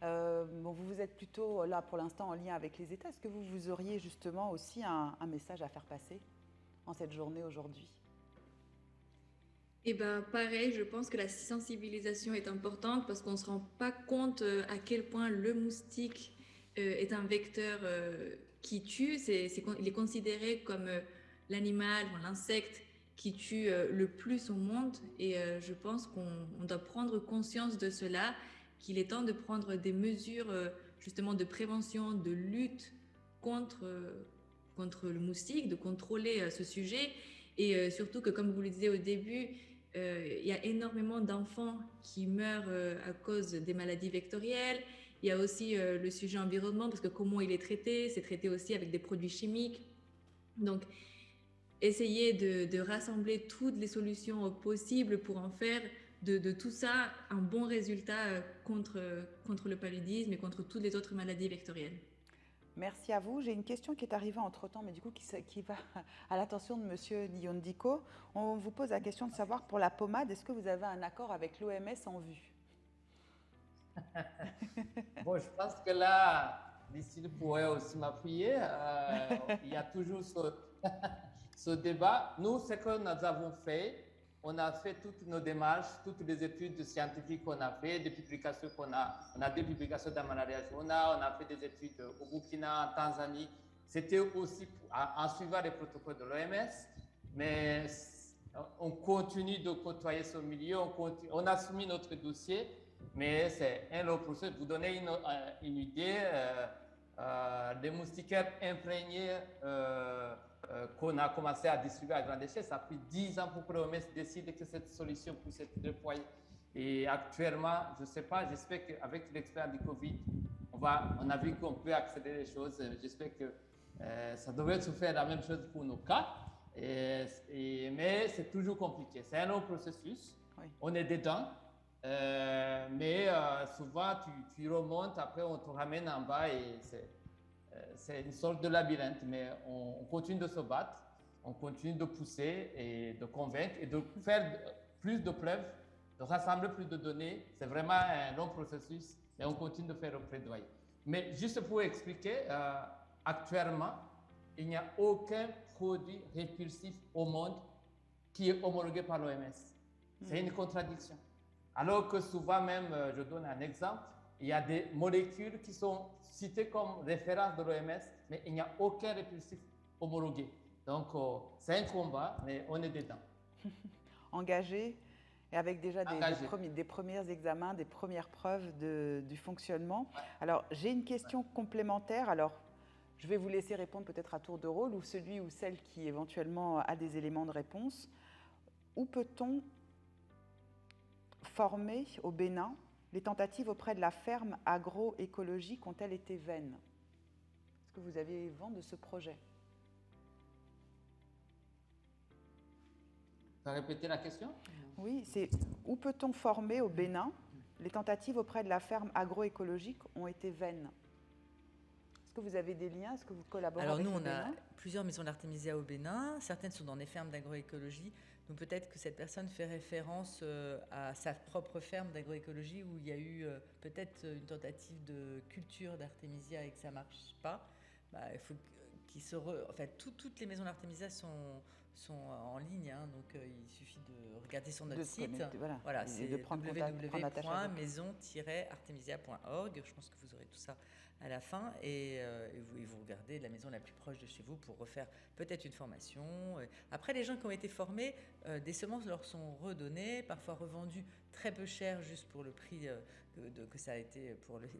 A: vous êtes plutôt là pour l'instant en lien avec les États. Est-ce que vous auriez justement aussi un message à faire passer en cette journée aujourd'hui?
D: Eh bien, pareil, je pense que la sensibilisation est importante parce qu'on ne se rend pas compte à quel point le moustique est un vecteur qui tue. Il est considéré comme l'animal, l'insecte qui tue le plus au monde. Et je pense qu'on doit prendre conscience de cela, qu'il est temps de prendre des mesures justement de prévention, de lutte contre le moustique, de contrôler ce sujet. Et surtout que, comme vous le disiez au début, il y a énormément d'enfants qui meurent à cause des maladies vectorielles. Il y a aussi le sujet environnement, parce que comment il est traité, c'est traité aussi avec des produits chimiques. Donc, essayer de rassembler toutes les solutions possibles pour en faire de tout ça un bon résultat contre le paludisme et contre toutes les autres maladies vectorielles.
A: Merci à vous. J'ai une question qui est arrivée entre-temps, mais du coup qui va à l'attention de Monsieur Nyondiko. On vous pose la question de savoir pour la pommade, est-ce que vous avez un accord avec l'OMS en vue?
C: Bon, je pense que là, Lucille pourrait aussi m'appuyer. Il y a toujours ce débat. Nous, ce que nous avons fait, on a fait toutes nos démarches, toutes les études scientifiques qu'on a fait, des publications qu'on a. On a des publications dans Malaria Journal, on a fait des études au Burkina, en Tanzanie. C'était aussi en suivant les protocoles de l'OMS, mais on continue de côtoyer ce milieu, on a soumis notre dossier, mais c'est un long processus. Vous donnez une idée, des moustiquaires imprégnés qu'on a commencé à distribuer à grande échelle, ça a pris 10 ans pour que l'OMS décide que cette solution puisse être déployée. Et actuellement, je ne sais pas, j'espère qu'avec l'expérience du Covid, on a vu qu'on peut accélérer les choses. J'espère que ça devrait se faire la même chose pour nos cas. Mais c'est toujours compliqué. C'est un long processus. Oui. On est dedans. Mais souvent, tu remontes, après on te ramène en bas et c'est une sorte de labyrinthe, mais on continue de se battre, on continue de pousser et de convaincre et de faire plus de preuves, de rassembler plus de données. C'est vraiment un long processus et on continue de faire le plaidoyer. Mais juste pour expliquer, actuellement, il n'y a aucun produit répulsif au monde qui est homologué par l'OMS. C'est une contradiction. Alors que souvent même, je donne un exemple, il y a des molécules qui sont citées comme référence de l'OMS, mais il n'y a aucun répulsif homologué. Donc, c'est un combat, mais on est dedans.
A: Engagé et avec déjà des premiers examens, des premières preuves du fonctionnement.
C: Ouais.
A: Alors, j'ai une question complémentaire. Alors, je vais vous laisser répondre peut-être à tour de rôle ou celui ou celle qui éventuellement a des éléments de réponse. Où peut-on former au Bénin? Les tentatives auprès de la ferme agroécologique ont-elles été vaines? Est-ce que vous avez vent de ce projet?
C: Tu peux répéter la question?
A: Oui, c'est où peut-on former au Bénin? Les tentatives auprès de la ferme agroécologique ont été vaines. Est-ce que vous avez des liens? Est-ce que vous collaborez avec le Bénin?
E: Alors nous, on a plusieurs maisons d'artémisia au Bénin. Certaines sont dans des fermes d'agroécologie. Donc peut-être que cette personne fait référence à sa propre ferme d'agroécologie où il y a eu peut-être une tentative de culture d'artémisia et que ça ne marche pas. Il faut toutes les maisons d'artémisia sont en ligne, hein, donc il suffit de regarder sur notre site. Voilà, c'est www.maison-artemisia.org. Je pense que vous aurez tout ça à la fin et vous regardez la maison la plus proche de chez vous pour refaire peut-être une formation. Après, les gens qui ont été formés, des semences leur sont redonnées, parfois revendues très peu cher juste pour le prix que ça a été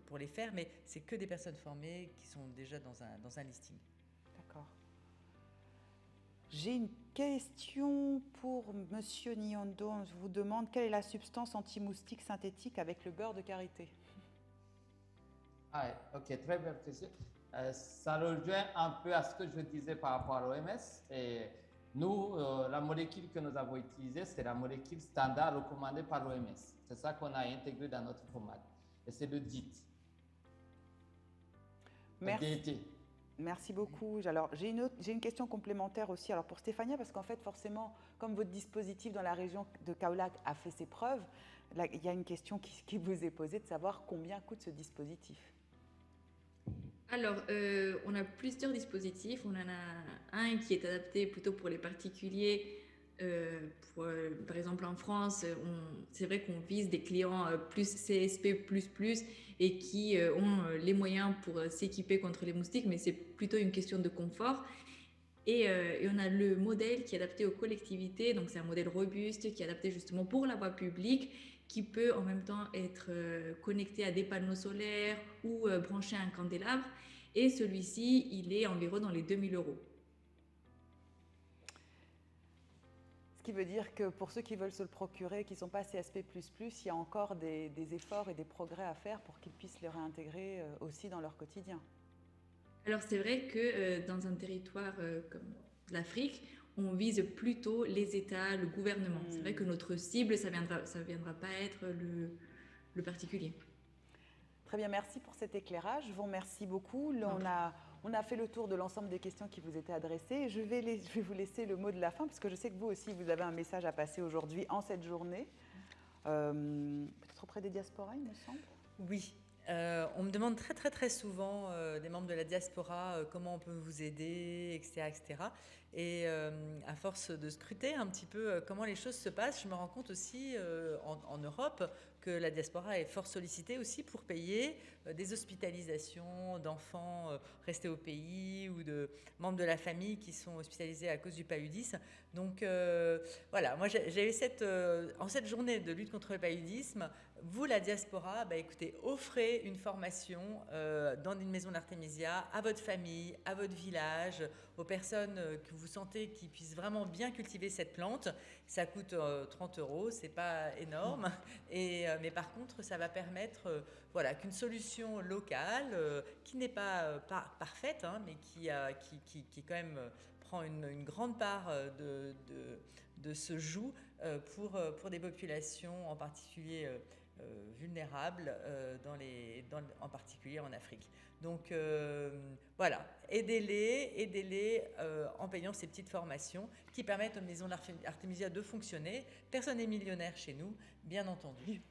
E: pour les faire, mais c'est que des personnes formées qui sont déjà dans un listing.
A: D'accord. J'ai une question pour Monsieur Nyondo. Je vous demande quelle est la substance anti-moustique synthétique avec le beurre de karité?
C: Ah, ok, très bien question. Ça rejoint un peu à ce que je disais par rapport à l'OMS. Et nous, la molécule que nous avons utilisée, c'est la molécule standard recommandée par l'OMS. C'est ça qu'on a intégré dans notre pommade. Et c'est le DIT.
A: Merci. Merci beaucoup. Alors, j'ai une question complémentaire aussi. Alors, pour Stéphania, parce qu'en fait, forcément, comme votre dispositif dans la région de Kaolack a fait ses preuves, là, il y a une question qui vous est posée de savoir combien coûte ce dispositif.
D: Alors, on a plusieurs dispositifs. On en a un qui est adapté plutôt pour les particuliers. Par exemple, en France, c'est vrai qu'on vise des clients plus CSP++ et qui ont les moyens pour s'équiper contre les moustiques, mais c'est plutôt une question de confort. Et on a le modèle qui est adapté aux collectivités, donc c'est un modèle robuste qui est adapté justement pour la voie publique, qui peut en même temps être connecté à des panneaux solaires ou branché à un candélabre. Et celui-ci, il est environ dans les 2 000 €.
A: Ce qui veut dire que pour ceux qui veulent se le procurer, qui ne sont pas CSP++, il y a encore des efforts et des progrès à faire pour qu'ils puissent les réintégrer aussi dans leur quotidien.
D: Alors c'est vrai que dans un territoire comme l'Afrique, on vise plutôt les États, le gouvernement. C'est vrai que notre cible, ça viendra pas être le particulier.
A: Très bien, merci pour cet éclairage. Je vous remercie beaucoup. Là, on a fait le tour de l'ensemble des questions qui vous étaient adressées. Je vais vous laisser le mot de la fin, parce que je sais que vous aussi, vous avez un message à passer aujourd'hui, en cette journée. Peut-être auprès des diasporas, il me semble.
E: Oui. On me demande très souvent, des membres de la diaspora, comment on peut vous aider, etc. etc. Et à force de scruter un petit peu comment les choses se passent, je me rends compte aussi en Europe que la diaspora est fort sollicitée aussi pour payer des hospitalisations d'enfants restés au pays ou de membres de la famille qui sont hospitalisés à cause du paludisme. Donc voilà, moi j'ai eu en cette journée de lutte contre le paludisme, vous, la diaspora, écoutez, offrez une formation dans une maison d'artémisia à votre famille, à votre village, aux personnes que vous sentez qui puissent vraiment bien cultiver cette plante. Ça coûte 30 €, c'est pas énorme, mais par contre, ça va permettre qu'une solution locale, qui n'est pas parfaite, hein, mais qui quand même prend une grande part de ce joug pour des populations en particulier vulnérables, en particulier en Afrique. Donc voilà, aidez-les en payant ces petites formations qui permettent aux maisons d'artémisia de fonctionner. Personne n'est millionnaire chez nous, bien entendu.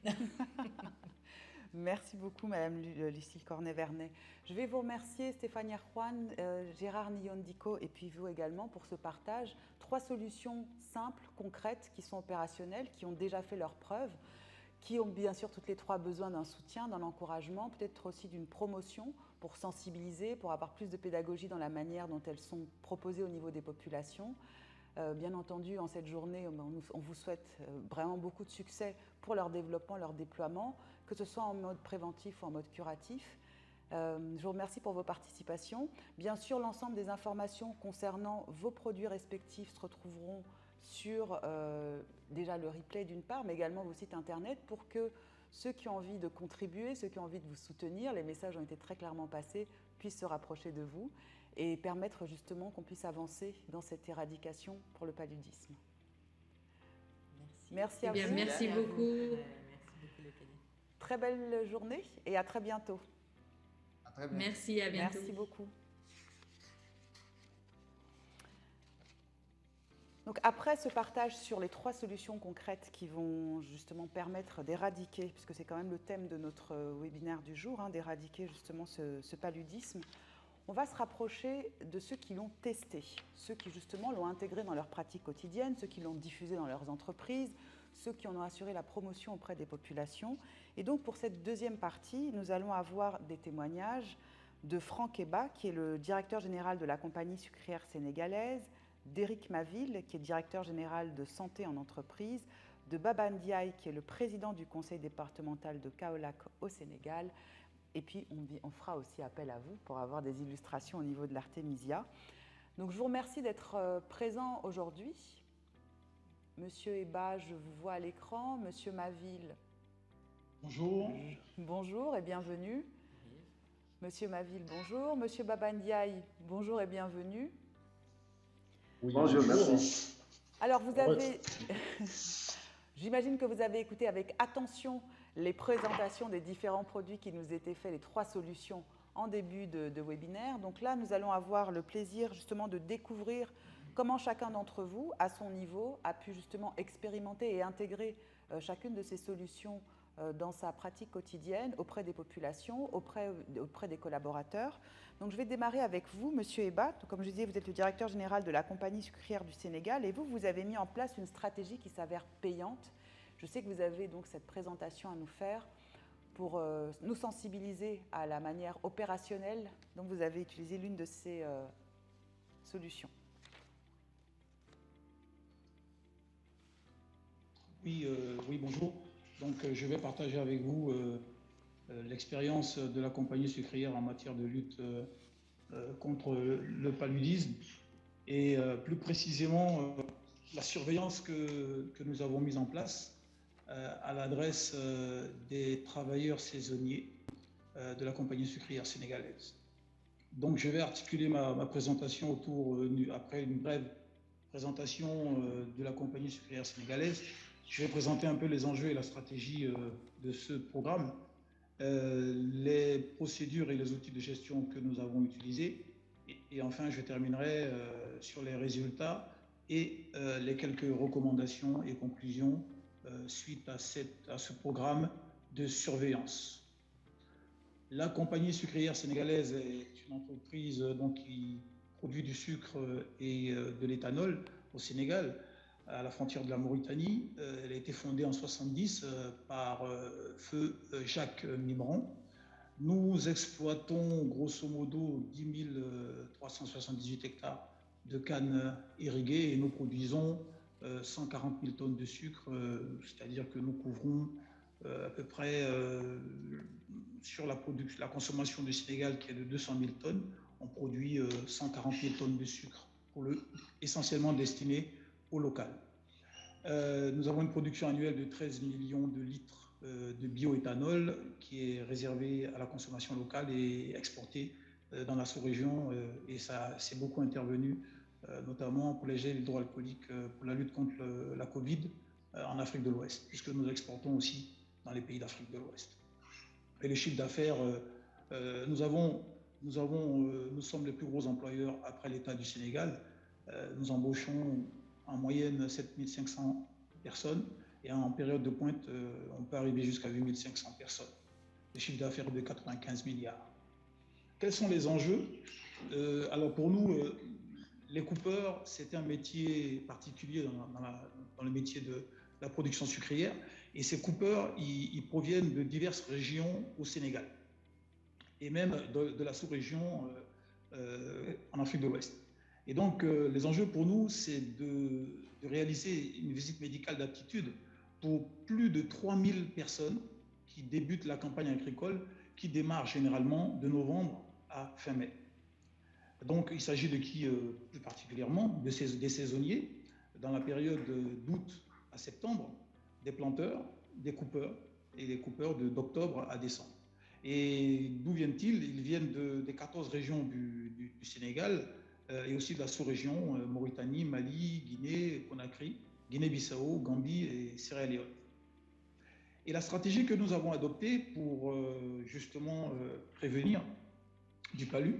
A: Merci beaucoup, Madame Lucille Cornet-Vernet. Je vais vous remercier, Stéphania Juan, Gérard Niondico et puis vous également pour ce partage. 3 solutions simples, concrètes, qui sont opérationnelles, qui ont déjà fait leurs preuves, qui ont bien sûr toutes les 3 besoin d'un soutien, d'un encouragement, peut-être aussi d'une promotion pour sensibiliser, pour avoir plus de pédagogie dans la manière dont elles sont proposées au niveau des populations. Bien entendu, en cette journée, on vous souhaite vraiment beaucoup de succès pour leur développement, leur déploiement, que ce soit en mode préventif ou en mode curatif. Je vous remercie pour vos participations. Bien sûr, l'ensemble des informations concernant vos produits respectifs se retrouveront sur déjà le replay d'une part, mais également vos sites internet pour que ceux qui ont envie de contribuer, ceux qui ont envie de vous soutenir, les messages ont été très clairement passés, puissent se rapprocher de vous et permettre justement qu'on puisse avancer dans cette éradication pour le paludisme. Merci à vous.
D: Merci beaucoup.
E: Merci beaucoup, Léocadia.
A: Très belle journée et à très bientôt.
C: À très bientôt.
D: Merci, à bientôt.
A: Merci beaucoup. Donc après ce partage sur les 3 solutions concrètes qui vont justement permettre d'éradiquer, puisque c'est quand même le thème de notre webinaire du jour, d'éradiquer justement ce paludisme, on va se rapprocher de ceux qui l'ont testé, ceux qui justement l'ont intégré dans leur pratique quotidienne, ceux qui l'ont diffusé dans leurs entreprises, ceux qui en ont assuré la promotion auprès des populations. Et donc pour cette deuxième partie, nous allons avoir des témoignages de Franck Eba, qui est le directeur général de la compagnie sucrière sénégalaise, d'Éric Maville, qui est directeur général de santé en entreprise, de Baba Ndiaye, qui est le président du conseil départemental de Kaolack au Sénégal. Et puis, on fera aussi appel à vous pour avoir des illustrations au niveau de l'Artémisia. Donc, je vous remercie d'être présent aujourd'hui. Monsieur Eba, je vous vois à l'écran. Monsieur Maville.
F: Bonjour.
A: Bonjour et bienvenue. Monsieur Maville, bonjour. Monsieur Baba Ndiaye, bonjour et bienvenue.
F: Oui,
G: bonjour, merci.
A: Alors, vous avez... J'imagine que vous avez écouté avec attention les présentations des différents produits qui nous étaient faits, les 3 solutions en début de webinaire. Donc là, nous allons avoir le plaisir justement de découvrir comment chacun d'entre vous, à son niveau, a pu justement expérimenter et intégrer chacune de ces solutions dans sa pratique quotidienne, auprès des populations, auprès des collaborateurs. Donc je vais démarrer avec vous, Monsieur Eba. Comme je disais, vous êtes le directeur général de la compagnie sucrière du Sénégal et vous avez mis en place une stratégie qui s'avère payante. Je sais que vous avez donc cette présentation à nous faire pour nous sensibiliser à la manière opérationnelle dont vous avez utilisé l'une de ces solutions.
F: Oui, bonjour. Donc, je vais partager avec vous l'expérience de la compagnie sucrière en matière de lutte contre le paludisme et plus précisément la surveillance que nous avons mise en place à l'adresse des travailleurs saisonniers de la compagnie sucrière sénégalaise. Donc, je vais articuler ma présentation autour, après une brève présentation de la compagnie sucrière sénégalaise. Je vais présenter un peu les enjeux et la stratégie de ce programme, les procédures et les outils de gestion que nous avons utilisés. Et enfin, je terminerai sur les résultats et les quelques recommandations et conclusions suite à ce programme de surveillance. La compagnie sucrière sénégalaise est une entreprise donc, qui produit du sucre et de l'éthanol au Sénégal, à la frontière de la Mauritanie. Elle a été fondée en 1970 par feu Jacques Mibran. Nous exploitons grosso modo 10 378 hectares de cannes irriguées et nous produisons 140 000 tonnes de sucre, c'est-à-dire que nous couvrons à peu près sur la consommation du Sénégal qui est de 200 000 tonnes, on produit 140 000 tonnes de sucre, essentiellement destiné au local. Nous avons une production annuelle de 13 millions de litres de bioéthanol qui est réservé à la consommation locale et exporté dans la sous-région et ça s'est beaucoup intervenu notamment pour les gels hydroalcooliques pour la lutte contre la Covid en Afrique de l'Ouest, puisque nous exportons aussi dans les pays d'Afrique de l'Ouest. Et les chiffres d'affaires, nous sommes les plus gros employeurs après l'État du Sénégal. Nous embauchons en moyenne 7500 personnes et en période de pointe, on peut arriver jusqu'à 8500 personnes. le chiffre d'affaires est de 95 milliards. Quels sont les enjeux? Alors pour nous, les coupeurs, c'est un métier particulier dans le métier de la production sucrière. Et ces coupeurs, ils proviennent de diverses régions au Sénégal et même de la sous-région en Afrique de l'Ouest. Et donc, les enjeux pour nous, c'est de réaliser une visite médicale d'aptitude pour plus de 3000 personnes qui débutent la campagne agricole, qui démarre généralement de novembre à fin mai. Donc, il s'agit de qui plus particulièrement? Des saisonniers, dans la période d'août à septembre, des planteurs, des coupeurs, et les coupeurs d'octobre à décembre. Et d'où viennent-ils? Ils viennent des 14 régions du Sénégal et aussi de la sous-région, Mauritanie, Mali, Guinée, Conakry, Guinée-Bissau, Gambie et Sierra Leone. Et la stratégie que nous avons adoptée pour justement prévenir du palu,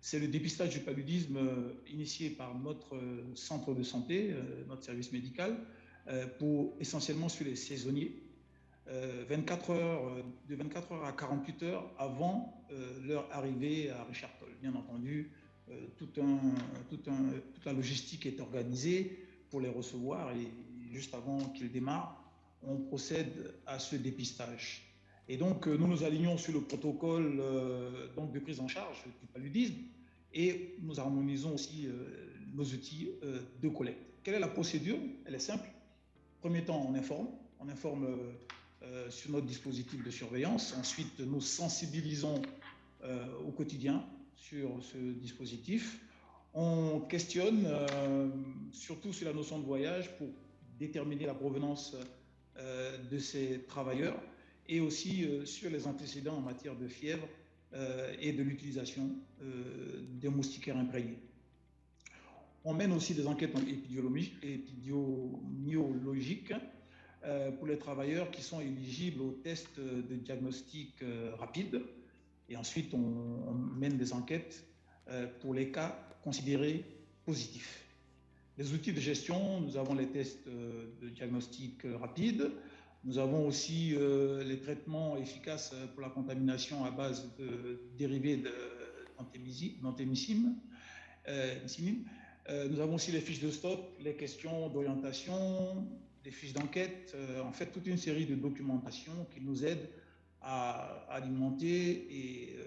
F: c'est le dépistage du paludisme initié par notre centre de santé, notre service médical, pour essentiellement sur les saisonniers, de 24 heures à 48 heures avant leur arrivée à Richard Toll. Bien entendu, toute la logistique est organisée pour les recevoir et juste avant qu'ils démarrent, on procède à ce dépistage. Et donc, nous nous alignons sur le protocole donc de prise en charge du paludisme et nous harmonisons aussi nos outils de collecte. Quelle est la procédure? Elle est simple. Premier temps, on informe sur notre dispositif de surveillance. Ensuite, nous sensibilisons au quotidien sur ce dispositif. On questionne surtout sur la notion de voyage pour déterminer la provenance de ces travailleurs et aussi sur les antécédents en matière de fièvre et de l'utilisation des moustiquaires imprégnés. On mène aussi des enquêtes épidémiologiques pour les travailleurs qui sont éligibles aux tests de diagnostic rapide. Et ensuite, on mène des enquêtes pour les cas considérés positifs. Les outils de gestion, nous avons les tests de diagnostic rapide. Nous avons aussi les traitements efficaces pour la contamination à base de dérivés d'antémicine. Nous avons aussi les fiches de stock, les questions d'orientation, les fiches d'enquête, en fait toute une série de documentation qui nous aident à alimenter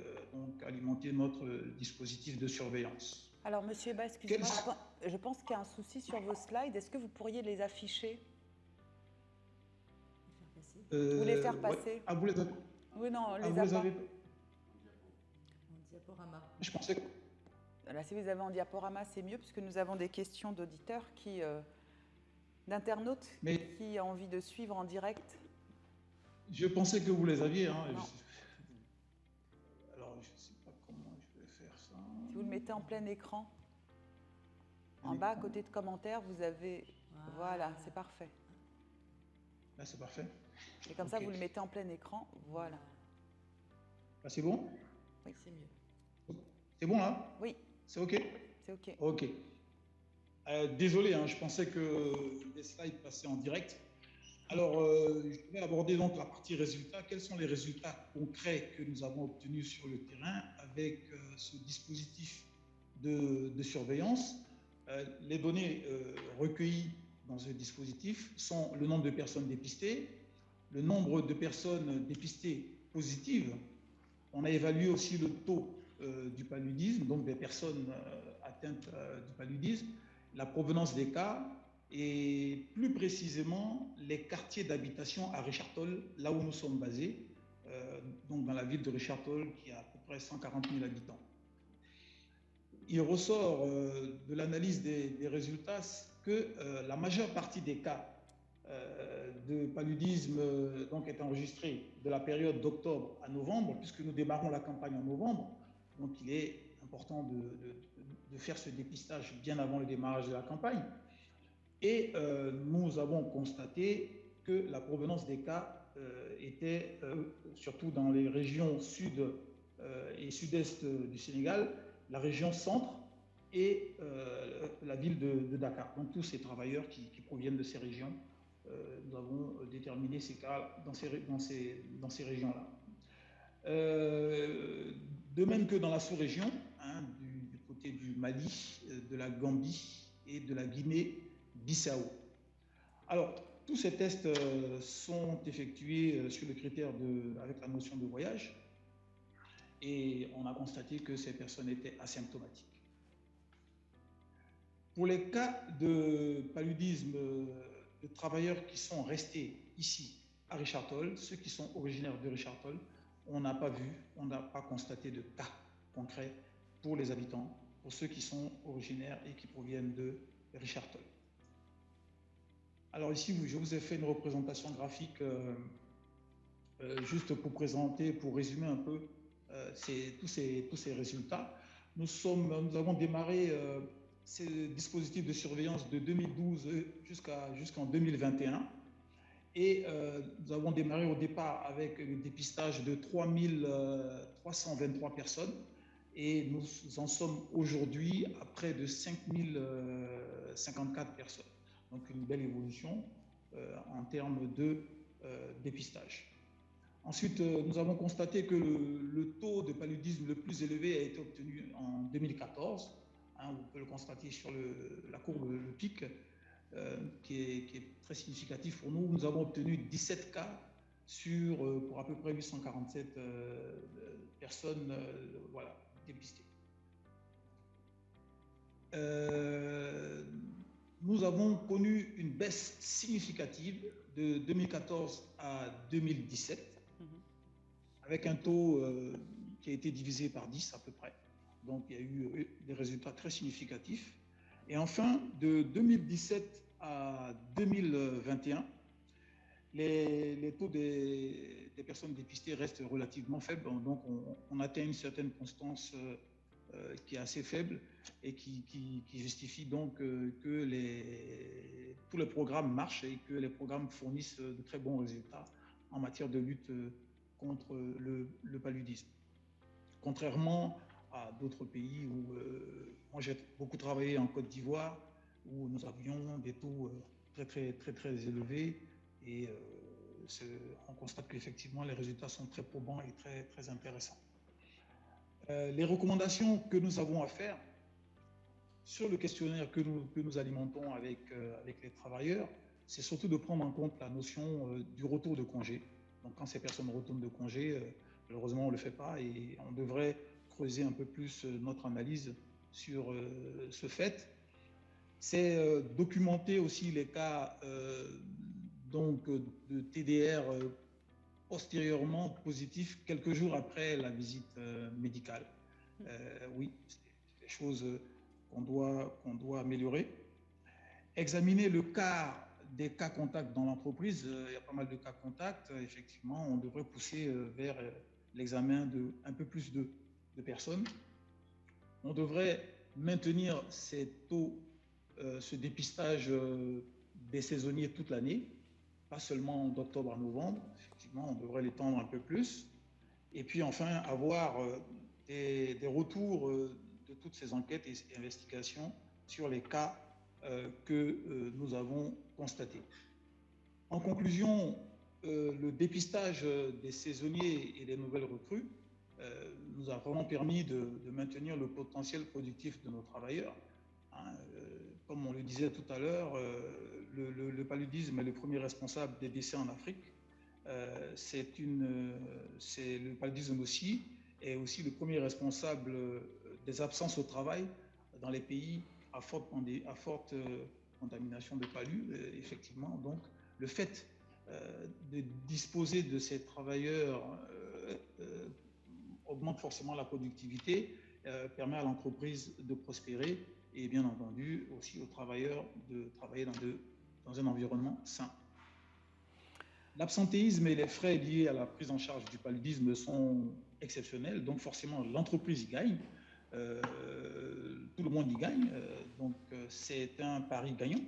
F: notre dispositif de surveillance.
A: Alors, Monsieur Eba, excusez-moi, je pense qu'il y a un souci sur vos slides. Est-ce que vous pourriez les afficher? Vous les faire passer?
F: Ouais. Ah, vous les avez?
A: Oui, non, on
F: ah,
A: les
F: vous
A: a
F: les
A: pas.
F: avez...
E: En diaporama.
F: Je pensais que...
A: Là, si vous avez en diaporama, c'est mieux, puisque nous avons des questions d'auditeurs d'internautes qui ont envie de suivre en direct.
F: Je pensais que vous les aviez. Hein.
A: Non.
F: Alors, je ne sais pas comment je vais faire ça.
A: Si vous le mettez en plein écran, en bas, à côté de commentaires, vous avez... Voilà, c'est parfait.
F: Là, c'est parfait.
A: Et comme ça, vous le mettez en plein écran, voilà.
F: Là, c'est bon?
A: Oui.
E: C'est mieux.
F: C'est bon, là?
A: Oui.
F: C'est OK?
A: C'est OK.
F: OK. Désolé, hein, je pensais que les slides passaient en direct. Alors, je vais aborder donc la partie résultats. Quels sont les résultats concrets que nous avons obtenus sur le terrain avec ce dispositif de surveillance? Les données recueillies dans ce dispositif sont le nombre de personnes dépistées, le nombre de personnes dépistées positives. On a évalué aussi le taux du paludisme, donc des personnes atteintes du paludisme, la provenance des cas et plus précisément les quartiers d'habitation à Richard Toll, là où nous sommes basés, donc dans la ville de Richard Toll qui a à peu près 140 000 habitants. Il ressort de l'analyse des résultats que la majeure partie des cas de paludisme donc, est enregistrée de la période d'octobre à novembre, puisque nous démarrons la campagne en novembre. Donc il est important de faire ce dépistage bien avant le démarrage de la campagne. Et nous avons constaté que la provenance des cas était, surtout dans les régions sud et sud-est du Sénégal, la région centre et la ville de Dakar. Donc tous ces travailleurs qui proviennent de ces régions, nous avons déterminé ces cas dans ces régions-là. De même que dans la sous-région, hein, du côté du Mali, de la Gambie et de la Guinée-Bissau. Alors, tous ces tests sont effectués sur le critère avec la notion de voyage et on a constaté que ces personnes étaient asymptomatiques. Pour les cas de paludisme de travailleurs qui sont restés ici à Richard Toll, ceux qui sont originaires de Richard Toll, on n'a pas vu, on n'a pas constaté de cas concrets pour les habitants, pour ceux qui sont originaires et qui proviennent de Richard Toll. Alors ici, je vous ai fait une représentation graphique juste pour présenter, pour résumer un peu tous ces résultats. Nous avons démarré ces dispositifs de surveillance de 2012 jusqu'en 2021. Et nous avons démarré au départ avec le dépistage de 3323 personnes. Et nous en sommes aujourd'hui à près de 5054 personnes. Donc une belle évolution en termes de dépistage. Ensuite, nous avons constaté que le taux de paludisme le plus élevé a été obtenu en 2014. Hein, vous pouvez le constater sur la courbe, le pic, qui est très significatif pour nous. Nous avons obtenu 17 cas pour à peu près 847 personnes voilà, dépistées. Nous avons connu une baisse significative de 2014 à 2017, avec un taux qui a été divisé par 10 à peu près. Donc il y a eu des résultats très significatifs. Et enfin, de 2017 à 2021, les taux des personnes dépistées restent relativement faibles. Donc on atteint une certaine constance qui est assez faible et qui justifie donc que tous les programmes marchent et que les programmes fournissent de très bons résultats en matière de lutte contre le paludisme. Contrairement à d'autres pays où moi j'ai beaucoup travaillé en Côte d'Ivoire, où nous avions des taux très élevés et on constate qu'effectivement les résultats sont très probants et très intéressants. Les recommandations que nous avons à faire sur le questionnaire que nous alimentons avec les travailleurs, c'est surtout de prendre en compte la notion du retour de congé. Donc quand ces personnes retournent de congé, malheureusement on ne le fait pas et on devrait creuser un peu plus notre analyse sur ce fait. C'est documenter aussi les cas donc, de TDR postérieurement positifs quelques jours après la visite médicale. Oui, c'est des choses qu'on doit améliorer. Examiner le cas des cas contacts dans l'entreprise. Il y a pas mal de cas contacts. Effectivement, on devrait pousser vers l'examen de un peu plus de personnes. On devrait maintenir ces taux, ce dépistage des saisonniers toute l'année, pas seulement d'octobre à novembre. Effectivement, on devrait l'étendre un peu plus. Et puis enfin, avoir des retours de toutes ces enquêtes et investigations sur les cas que nous avons constatés. En conclusion, le dépistage des saisonniers et des nouvelles recrues nous a vraiment permis de maintenir le potentiel productif de nos travailleurs. Hein, comme on le disait tout à l'heure, le paludisme est le premier responsable des décès en Afrique. Le paludisme aussi est aussi le premier responsable des absences au travail dans les pays à forte contamination de palu, effectivement. Donc, le fait de disposer de ces travailleurs augmente forcément la productivité, permet à l'entreprise de prospérer et bien entendu aussi aux travailleurs de travailler dans un environnement sain. L'absentéisme et les frais liés à la prise en charge du paludisme sont exceptionnels, donc forcément l'entreprise y gagne, tout le monde y gagne, donc c'est un pari gagnant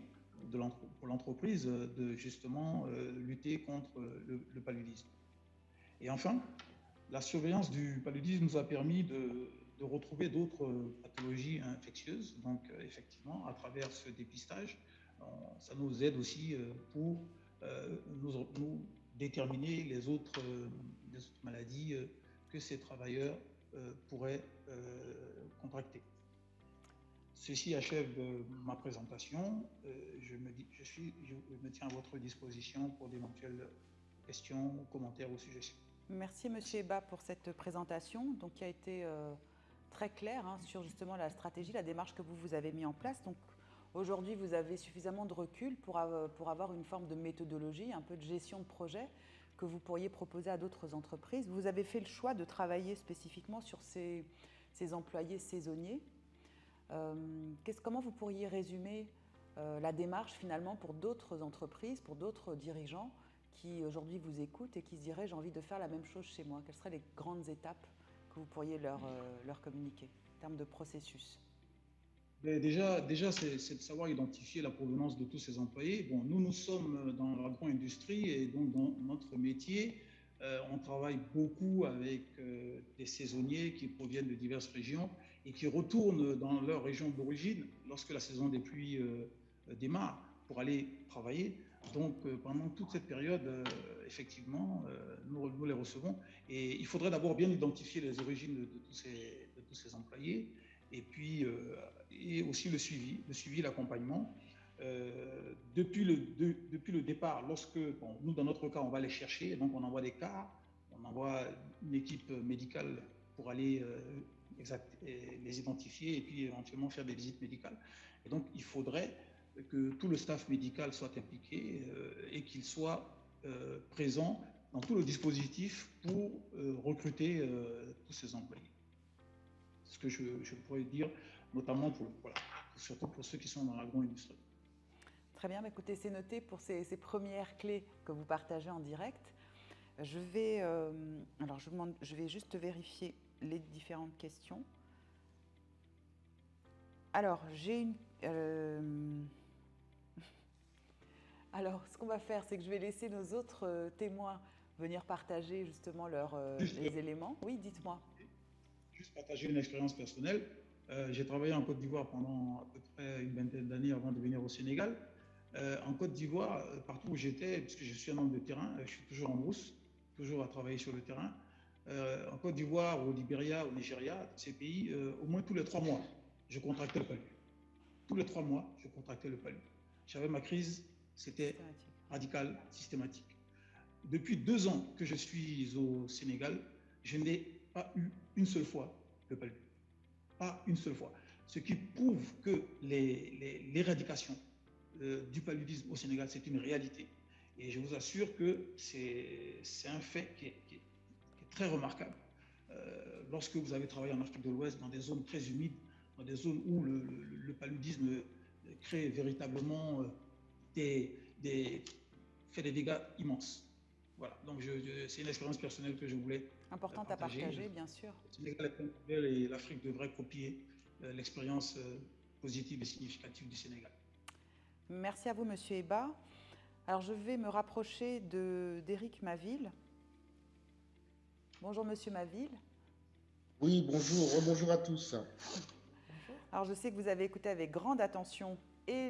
F: pour l'entreprise de justement lutter contre le paludisme. Et enfin, la surveillance du paludisme nous a permis de retrouver d'autres pathologies infectieuses, donc effectivement à travers ce dépistage, ça nous aide aussi pour nous déterminer les autres maladies que ces travailleurs pourraient contracter. Ceci achève ma présentation. Je me tiens à votre disposition pour d'éventuelles questions, commentaires ou suggestions.
A: Merci Monsieur Eba pour cette présentation, donc qui a été très claire sur justement la stratégie, la démarche que vous avez mis en place. Donc aujourd'hui, vous avez suffisamment de recul pour avoir une forme de méthodologie, un peu de gestion de projet que vous pourriez proposer à d'autres entreprises. Vous avez fait le choix de travailler spécifiquement sur ces employés saisonniers. Comment vous pourriez résumer la démarche finalement pour d'autres entreprises, pour d'autres dirigeants qui aujourd'hui vous écoutent et qui se diraient j'ai envie de faire la même chose chez moi? Quelles seraient les grandes étapes que vous pourriez leur communiquer en termes de processus?
F: Mais déjà c'est de savoir identifier la provenance de tous ces employés. Bon, nous sommes dans l'agro-industrie et donc dans notre métier, on travaille beaucoup avec des saisonniers qui proviennent de diverses régions et qui retournent dans leur région d'origine lorsque la saison des pluies démarre pour aller travailler. Donc, pendant toute cette période, effectivement, nous les recevons. Et il faudrait d'abord bien identifier les origines de tous ces employés et puis et aussi le suivi, l'accompagnement. Depuis le départ, lorsque, nous, dans notre cas, on va les chercher, donc on envoie des cars, on envoie une équipe médicale pour aller les identifier et puis éventuellement faire des visites médicales. Et donc, il faudrait que tout le staff médical soit impliqué et qu'il soit présent dans tout le dispositif pour recruter tous ces employés. C'est ce que je pourrais dire, notamment surtout pour ceux qui sont dans l'agro-industrie.
A: Très bien, écoutez, c'est noté pour ces premières clés que vous partagez en direct. Je vais juste vérifier les différentes questions. Alors, Alors, ce qu'on va faire, c'est que je vais laisser nos autres témoins venir partager justement les éléments. Oui, dites-moi.
F: Juste partager une expérience personnelle. J'ai travaillé en Côte d'Ivoire pendant à peu près une vingtaine d'années avant de venir au Sénégal. En Côte d'Ivoire, partout où j'étais, puisque je suis un homme de terrain, je suis toujours en brousse, toujours à travailler sur le terrain. En Côte d'Ivoire, au Libéria, au Nigeria, ces pays, au moins tous les 3 mois, je contractais le palu. Tous les 3 mois, je contractais le palu. J'avais ma crise, c'était radical, systématique. Depuis 2 ans que je suis au Sénégal, je n'ai pas eu une seule fois le palu. Pas une seule fois. Ce qui prouve que l'éradication du paludisme au Sénégal, c'est une réalité. Et je vous assure que c'est un fait qui est très remarquable. Lorsque vous avez travaillé en Afrique de l'Ouest, dans des zones très humides, dans des zones où le paludisme crée véritablement fait des dégâts immenses. Voilà, donc c'est une expérience personnelle que je voulais
A: importante à partager, bien sûr.
F: Le Sénégal est un modèle et l'Afrique devrait copier l'expérience positive et significative du Sénégal.
A: Merci à vous, Monsieur Eba. Alors, je vais me rapprocher d'Éric Maville. Bonjour, Monsieur Maville.
G: Oui, bonjour, bonjour à tous.
A: Alors, je sais que vous avez écouté avec grande attention et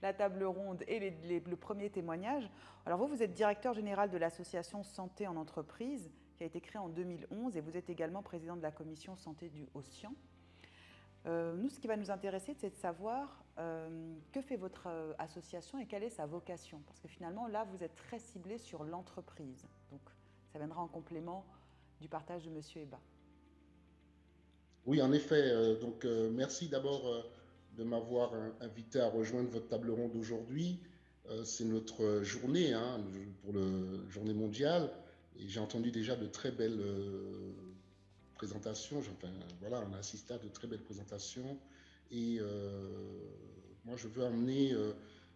A: la table ronde et le premier témoignage. Alors vous êtes directeur général de l'association Santé en entreprise qui a été créée en 2011 et vous êtes également président de la commission santé du Océan. Nous, ce qui va nous intéresser, c'est de savoir que fait votre association et quelle est sa vocation. Parce que finalement, là, vous êtes très ciblé sur l'entreprise. Donc, ça viendra en complément du partage de Monsieur Eba.
G: Oui, en effet. Merci d'abord de m'avoir invité à rejoindre votre table ronde aujourd'hui. C'est notre journée pour la journée mondiale. Et j'ai entendu déjà de très belles présentations. Voilà, on a assisté à de très belles présentations. Et moi, je veux amener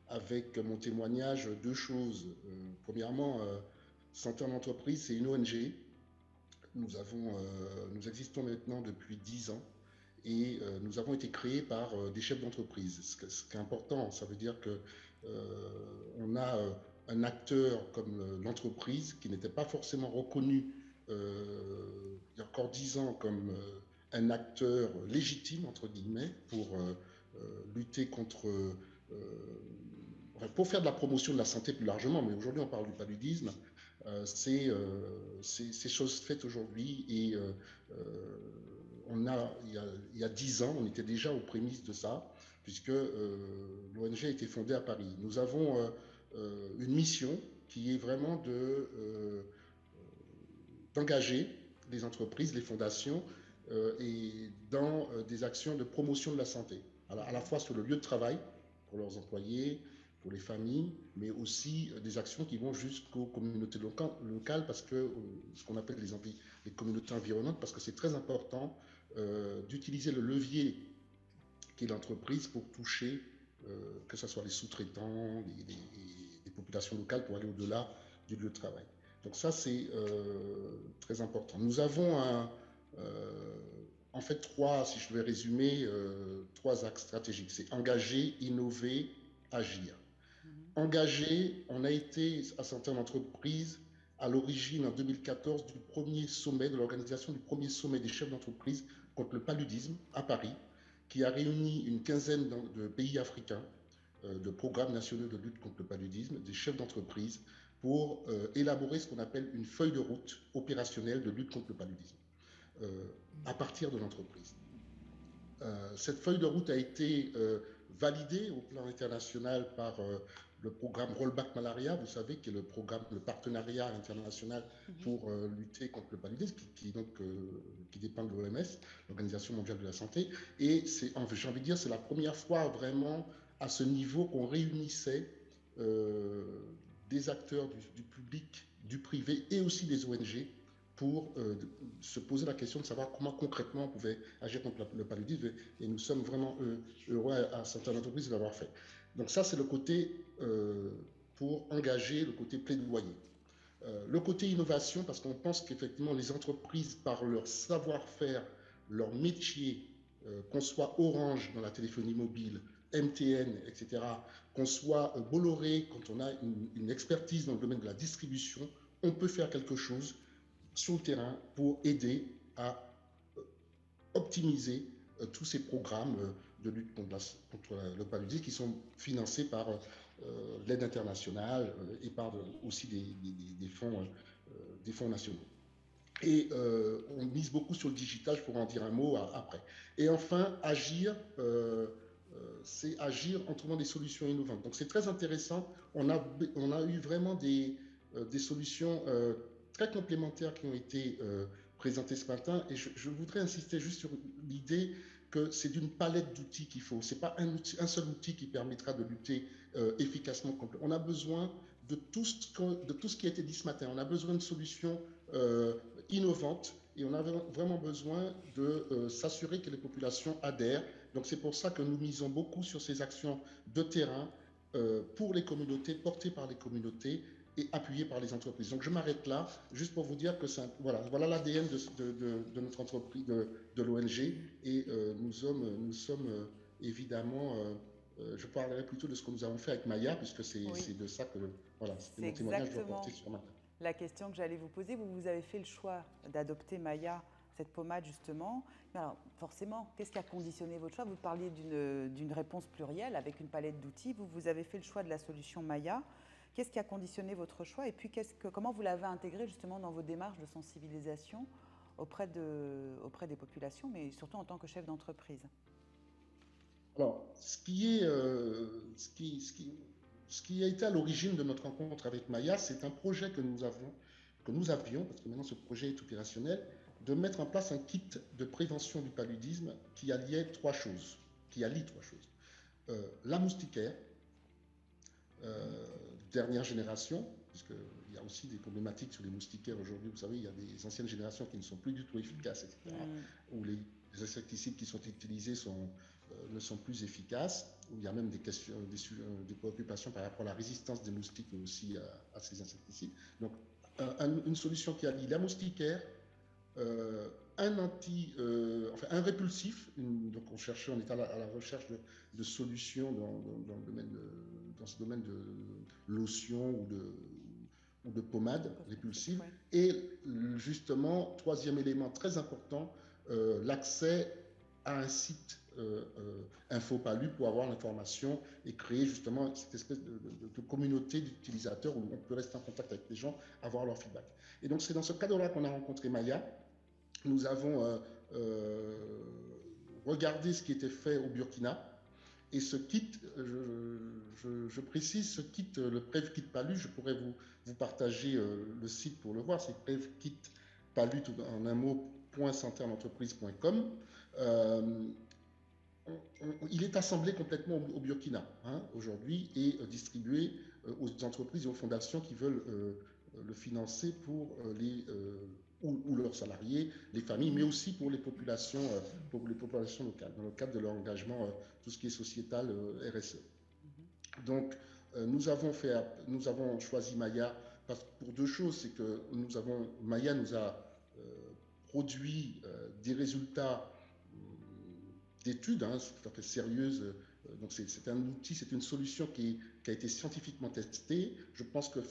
G: avec mon témoignage 2 choses. Premièrement, Santé en entreprise, c'est une ONG. Nous existons maintenant depuis 10 ans et nous avons été créés par des chefs d'entreprise. Ce qui est important, ça veut dire qu'on a un acteur comme l'entreprise qui n'était pas forcément reconnu il y a encore 10 ans comme un acteur légitime, entre guillemets, pour lutter contre... pour faire de la promotion de la santé plus largement, mais aujourd'hui on parle du paludisme. C'est chose faite aujourd'hui et il y a 10 ans, on était déjà aux prémices de ça, puisque l'ONG a été fondée à Paris. Nous avons une mission qui est vraiment d'engager les entreprises, les fondations et dans des actions de promotion de la santé, à la fois sur le lieu de travail pour leurs employés, pour les familles, mais aussi des actions qui vont jusqu'aux communautés locales, parce que ce qu'on appelle les communautés environnantes, parce que c'est très important d'utiliser le levier qu'est l'entreprise pour toucher, que ce soit les sous-traitants, les populations locales, pour aller au-delà du lieu de travail. Donc ça, c'est très important. Nous avons en fait si je devais résumer, trois axes stratégiques. C'est engager, innover, agir. Engagé, on a été à Santé en entreprise à l'origine en 2014 du premier sommet, de l'organisation du premier sommet des chefs d'entreprise contre le paludisme à Paris, qui a réuni une quinzaine de pays africains, de programmes nationaux de lutte contre le paludisme, des chefs d'entreprise, pour élaborer ce qu'on appelle une feuille de route opérationnelle de lutte contre le paludisme à partir de l'entreprise. Cette feuille de route a été validée au plan international par le programme Rollback Malaria, vous savez, qui est le partenariat international pour lutter contre le paludisme, qui dépend de l'OMS, l'Organisation mondiale de la santé. Et j'ai envie de dire, c'est la première fois vraiment à ce niveau qu'on réunissait des acteurs du public, du privé et aussi des ONG pour se poser la question de savoir comment concrètement on pouvait agir contre le paludisme. Et nous sommes vraiment heureux à certaines entreprises de l'avoir fait. Donc ça, c'est le côté pour engager, le côté plaidoyer. Le côté innovation, parce qu'on pense qu'effectivement, les entreprises, par leur savoir-faire, leur métier, qu'on soit Orange dans la téléphonie mobile, MTN, etc., qu'on soit Bolloré, quand on a une expertise dans le domaine de la distribution, on peut faire quelque chose sur le terrain pour aider à optimiser tous ces programmes de lutte contre le paludisme qui sont financés par l'aide internationale et par aussi des fonds nationaux. Et on mise beaucoup sur le digital, je pourrais en dire un mot après. Et enfin, agir, c'est agir en trouvant des solutions innovantes. Donc c'est très intéressant. On a eu vraiment des solutions très complémentaires qui ont été présentées ce matin. Et je voudrais insister juste sur l'idée que c'est d'une palette d'outils qu'il faut. Ce n'est pas un seul outil qui permettra de lutter efficacement contre. On a besoin de tout ce qui a été dit ce matin. On a besoin de solutions innovantes et on a vraiment besoin de s'assurer que les populations adhèrent. Donc c'est pour ça que nous misons beaucoup sur ces actions de terrain pour les communautés, portées par les communautés et appuyées par les entreprises. Donc je m'arrête là, juste pour vous dire que voilà l'ADN de notre entreprise, de l'ONG, et nous sommes évidemment, je parlerai plutôt de ce que nous avons fait avec Maya, puisque c'est de ça que c'était mon témoignage doit porter sur Maya.
A: La question que j'allais vous poser, vous avez fait le choix d'adopter Maya, cette pommade justement. Alors forcément, qu'est-ce qui a conditionné votre choix? Vous parliez d'une réponse plurielle avec une palette d'outils. Vous avez fait le choix de la solution Maya. Qu'est-ce qui a conditionné votre choix? Et puis comment vous l'avez intégré justement dans vos démarches de sensibilisation auprès des populations, mais surtout en tant que chef d'entreprise?
G: Alors, ce qui a été à l'origine de notre rencontre avec Maya, c'est un projet que nous avions, parce que maintenant ce projet est opérationnel, de mettre en place un kit de prévention du paludisme qui allie trois choses. La moustiquaire, dernière génération, puisqu'il y a aussi des problématiques sur les moustiquaires aujourd'hui. Vous savez, il y a des anciennes générations qui ne sont plus du tout efficaces, etc. Où les insecticides qui sont utilisés ne sont plus efficaces, où il y a même des préoccupations par rapport à la résistance des moustiques, mais aussi à ces insecticides. Donc, une solution qui allie la moustiquaire, un répulsif. Donc on est à la recherche de solutions dans ce domaine de lotion ou de pommade répulsive. Et justement, troisième élément très important, l'accès à un site InfoPalu pour avoir l'information et créer justement cette espèce de communauté d'utilisateurs où on peut rester en contact avec les gens, avoir leur feedback. Et donc c'est dans ce cadre-là qu'on a rencontré Maya. Nous avons regardé ce qui était fait au Burkina. Et ce kit, je précise, ce kit, le Prev Kit Palu, je pourrais vous partager le site pour le voir, c'est Prev Kit Palu, tout en un mot, .santéentreprise.com. Il est assemblé complètement au Burkina aujourd'hui et distribué aux entreprises et aux fondations qui veulent le financer pour ou leurs salariés, les familles, mais aussi pour les populations locales, dans le cadre de leur engagement, tout ce qui est sociétal, RSE. Donc, nous avons choisi Maya pour deux choses. C'est que Maya nous a produit des résultats d'études tout à fait sérieuses. Donc, c'est un outil, c'est une solution qui a été scientifiquement testée. Je pense que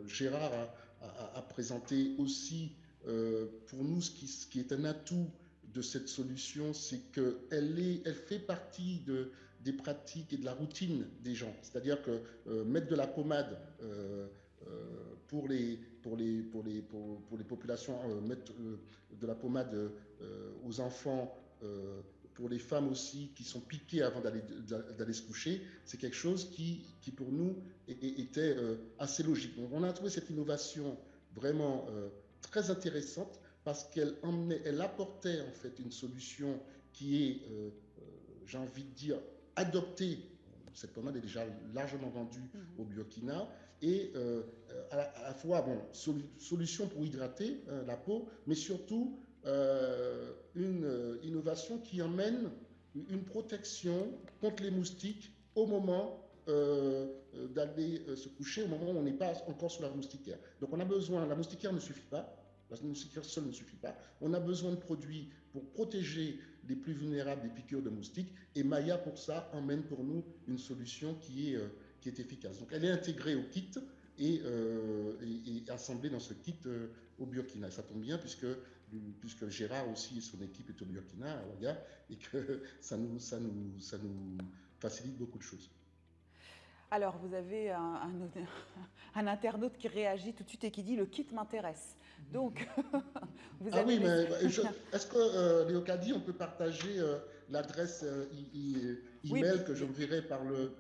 G: Gérard a présenté aussi pour nous ce qui est un atout de cette solution, c'est qu'elle fait partie des pratiques et de la routine des gens. C'est-à-dire que mettre de la pommade pour les populations, mettre de la pommade aux enfants, pour les femmes aussi qui sont piquées avant d'aller se coucher, c'est quelque chose qui pour nous était assez logique. Donc on a trouvé cette innovation vraiment très intéressante parce qu'elle apportait en fait une solution qui est, j'ai envie de dire, adoptée. Cette pommade est déjà largement vendue au Burkina et à la fois solution pour hydrater la peau, mais surtout une innovation qui emmène une protection contre les moustiques au moment d'aller se coucher, au moment où on n'est pas encore sous la moustiquaire. Donc on a besoin, la moustiquaire ne suffit pas, la moustiquaire seule ne suffit pas, on a besoin de produits pour protéger les plus vulnérables des piqûres de moustiques, et Maya pour ça emmène pour nous une solution qui est efficace. Donc elle est intégrée au kit et assemblée dans ce kit au Burkina. Et ça tombe bien puisque Gérard aussi et son équipe est au Burkina, et que ça nous facilite beaucoup de choses.
A: Alors, vous avez un internaute qui réagit tout de suite et qui dit « le kit m'intéresse ». Donc, vous avez...
G: oui, mais est-ce que, Léocadie, on peut partager l'adresse email que je verrai par le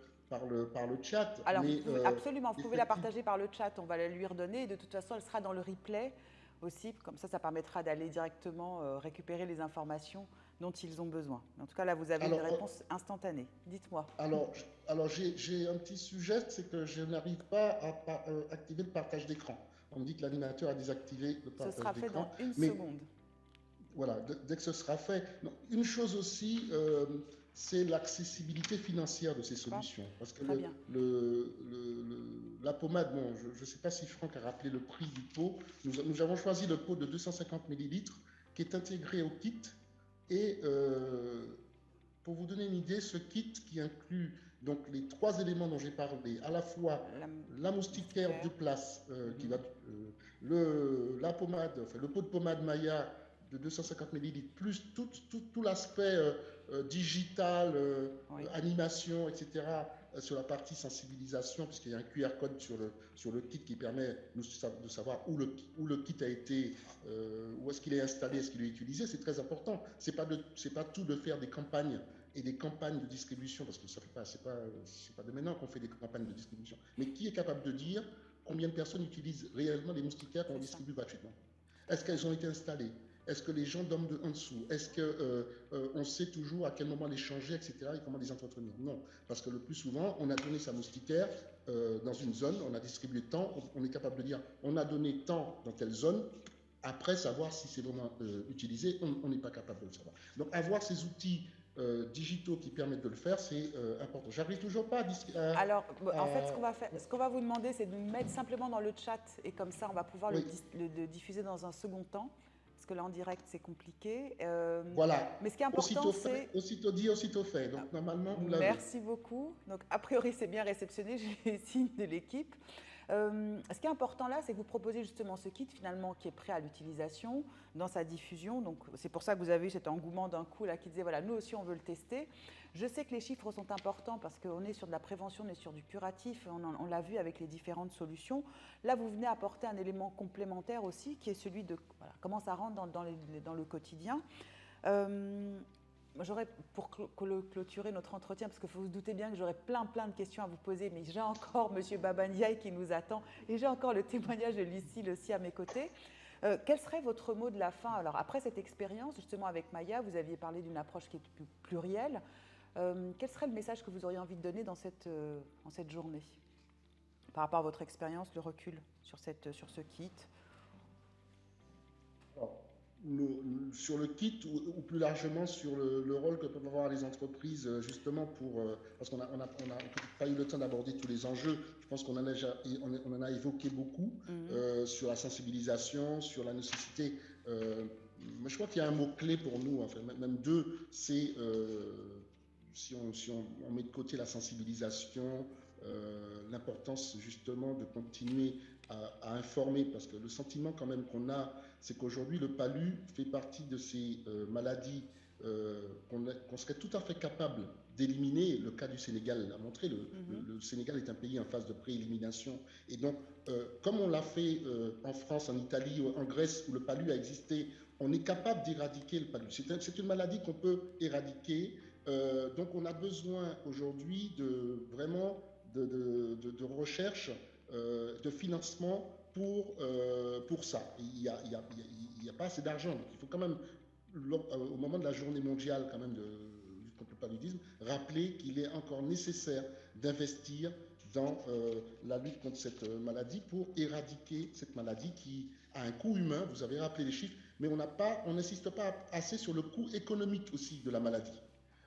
G: chat?
A: Alors, absolument, vous pouvez la partager par le chat, on va la lui redonner. De toute façon, elle sera dans le replay aussi. Comme ça permettra d'aller directement récupérer les informations dont ils ont besoin. En tout cas, là, vous avez une réponse instantanée. Dites-moi.
G: Alors j'ai un petit sujet, c'est que je n'arrive pas à activer le partage d'écran. On me dit que l'animateur a désactivé le partage d'écran.
A: Ce sera fait dans une seconde.
G: Voilà, dès que ce sera fait. Non, une chose aussi, c'est l'accessibilité financière de ces solutions. Parce que la pommade, je ne sais pas si Franck a rappelé le prix du pot. Nous avons choisi le pot de 250 ml qui est intégré au kit. Et pour vous donner une idée, ce kit qui inclut donc les trois éléments dont j'ai parlé, à la fois la moustiquaire de place, qui va, la pommade, enfin, le pot de pommade Maya de 250 ml, plus tout l'aspect digital, animation, etc., sur la partie sensibilisation, puisqu'il y a un QR code sur le kit qui permet de savoir où le kit a été, où est-ce qu'il est installé, est-ce qu'il est utilisé. C'est très important. C'est pas tout de faire des campagnes et des campagnes de distribution, parce que c'est pas de maintenant qu'on fait des campagnes de distribution. Mais qui est capable de dire combien de personnes utilisent réellement les moustiquaires qu'on distribue gratuitement? Est-ce qu'elles ont été installées? Est-ce que les gens dorment en dessous? Est-ce qu'on sait toujours à quel moment les changer, etc., et comment les entretenir? Non, parce que le plus souvent, on a donné sa moustiquaire dans une zone, on a distribué tant, on est capable de dire on a donné tant dans telle zone. Après, savoir si c'est vraiment utilisé, on n'est pas capable de le savoir. Donc, avoir ces outils digitaux qui permettent de le faire, c'est important. J'arrive toujours pas à...
A: Alors, en fait, ce qu'on va vous demander, c'est de nous mettre simplement dans le chat, et comme ça, on va pouvoir le diffuser dans un second temps. Parce que là, en direct, c'est compliqué.
G: Voilà.
A: Mais ce qui est important,
G: c'est... Aussitôt dit, aussitôt fait. Donc, normalement, vous l'avez.
A: Merci beaucoup. Donc, a priori, c'est bien réceptionné. J'ai les signes de l'équipe. Ce qui est important là, c'est que vous proposez justement ce kit finalement qui est prêt à l'utilisation dans sa diffusion. Donc c'est pour ça que vous avez eu cet engouement d'un coup là qui disait voilà, nous aussi on veut le tester. Je sais que les chiffres sont importants parce qu'on est sur de la prévention, on est sur du curatif, on l'a vu avec les différentes solutions. Là, vous venez apporter un élément complémentaire aussi qui est celui de voilà, comment ça rentre dans le quotidien. J'aurais, pour clôturer notre entretien, parce que vous vous doutez bien que j'aurais plein de questions à vous poser, mais j'ai encore M. Baba Ndiaye qui nous attend et j'ai encore le témoignage de Lucille aussi à mes côtés. Quel serait votre mot de la fin? Alors, après cette expérience, justement avec Maya, vous aviez parlé d'une approche qui est plus plurielle. Quel serait le message que vous auriez envie de donner dans cette journée par rapport à votre expérience, le recul sur ce kit?
G: Sur le kit ou plus largement sur le rôle que peuvent avoir les entreprises justement parce qu'on n'a pas eu le temps d'aborder tous les enjeux. Je pense qu'on en a évoqué beaucoup sur la sensibilisation, sur la nécessité. Mais je crois qu'il y a un mot-clé pour nous, enfin, même deux, c'est si on met de côté la sensibilisation, l'importance justement de continuer à informer, parce que le sentiment quand même qu'on a, c'est qu'aujourd'hui le palu fait partie de ces maladies qu'on serait tout à fait capable d'éliminer. Le cas du Sénégal l'a montré, le Sénégal est un pays en phase de préélimination, et donc comme on l'a fait en France, en Italie, en Grèce, où le palu a existé, on est capable d'éradiquer le palu. C'est une maladie qu'on peut éradiquer, donc on a besoin aujourd'hui de vraiment de recherche, de financement pour ça. Il n'y a pas assez d'argent. Donc il faut quand même, au moment de la journée mondiale quand même de lutte contre le paludisme, rappeler qu'il est encore nécessaire d'investir dans la lutte contre cette maladie pour éradiquer cette maladie qui a un coût humain. Vous avez rappelé les chiffres, mais on n'insiste pas assez sur le coût économique aussi de la maladie.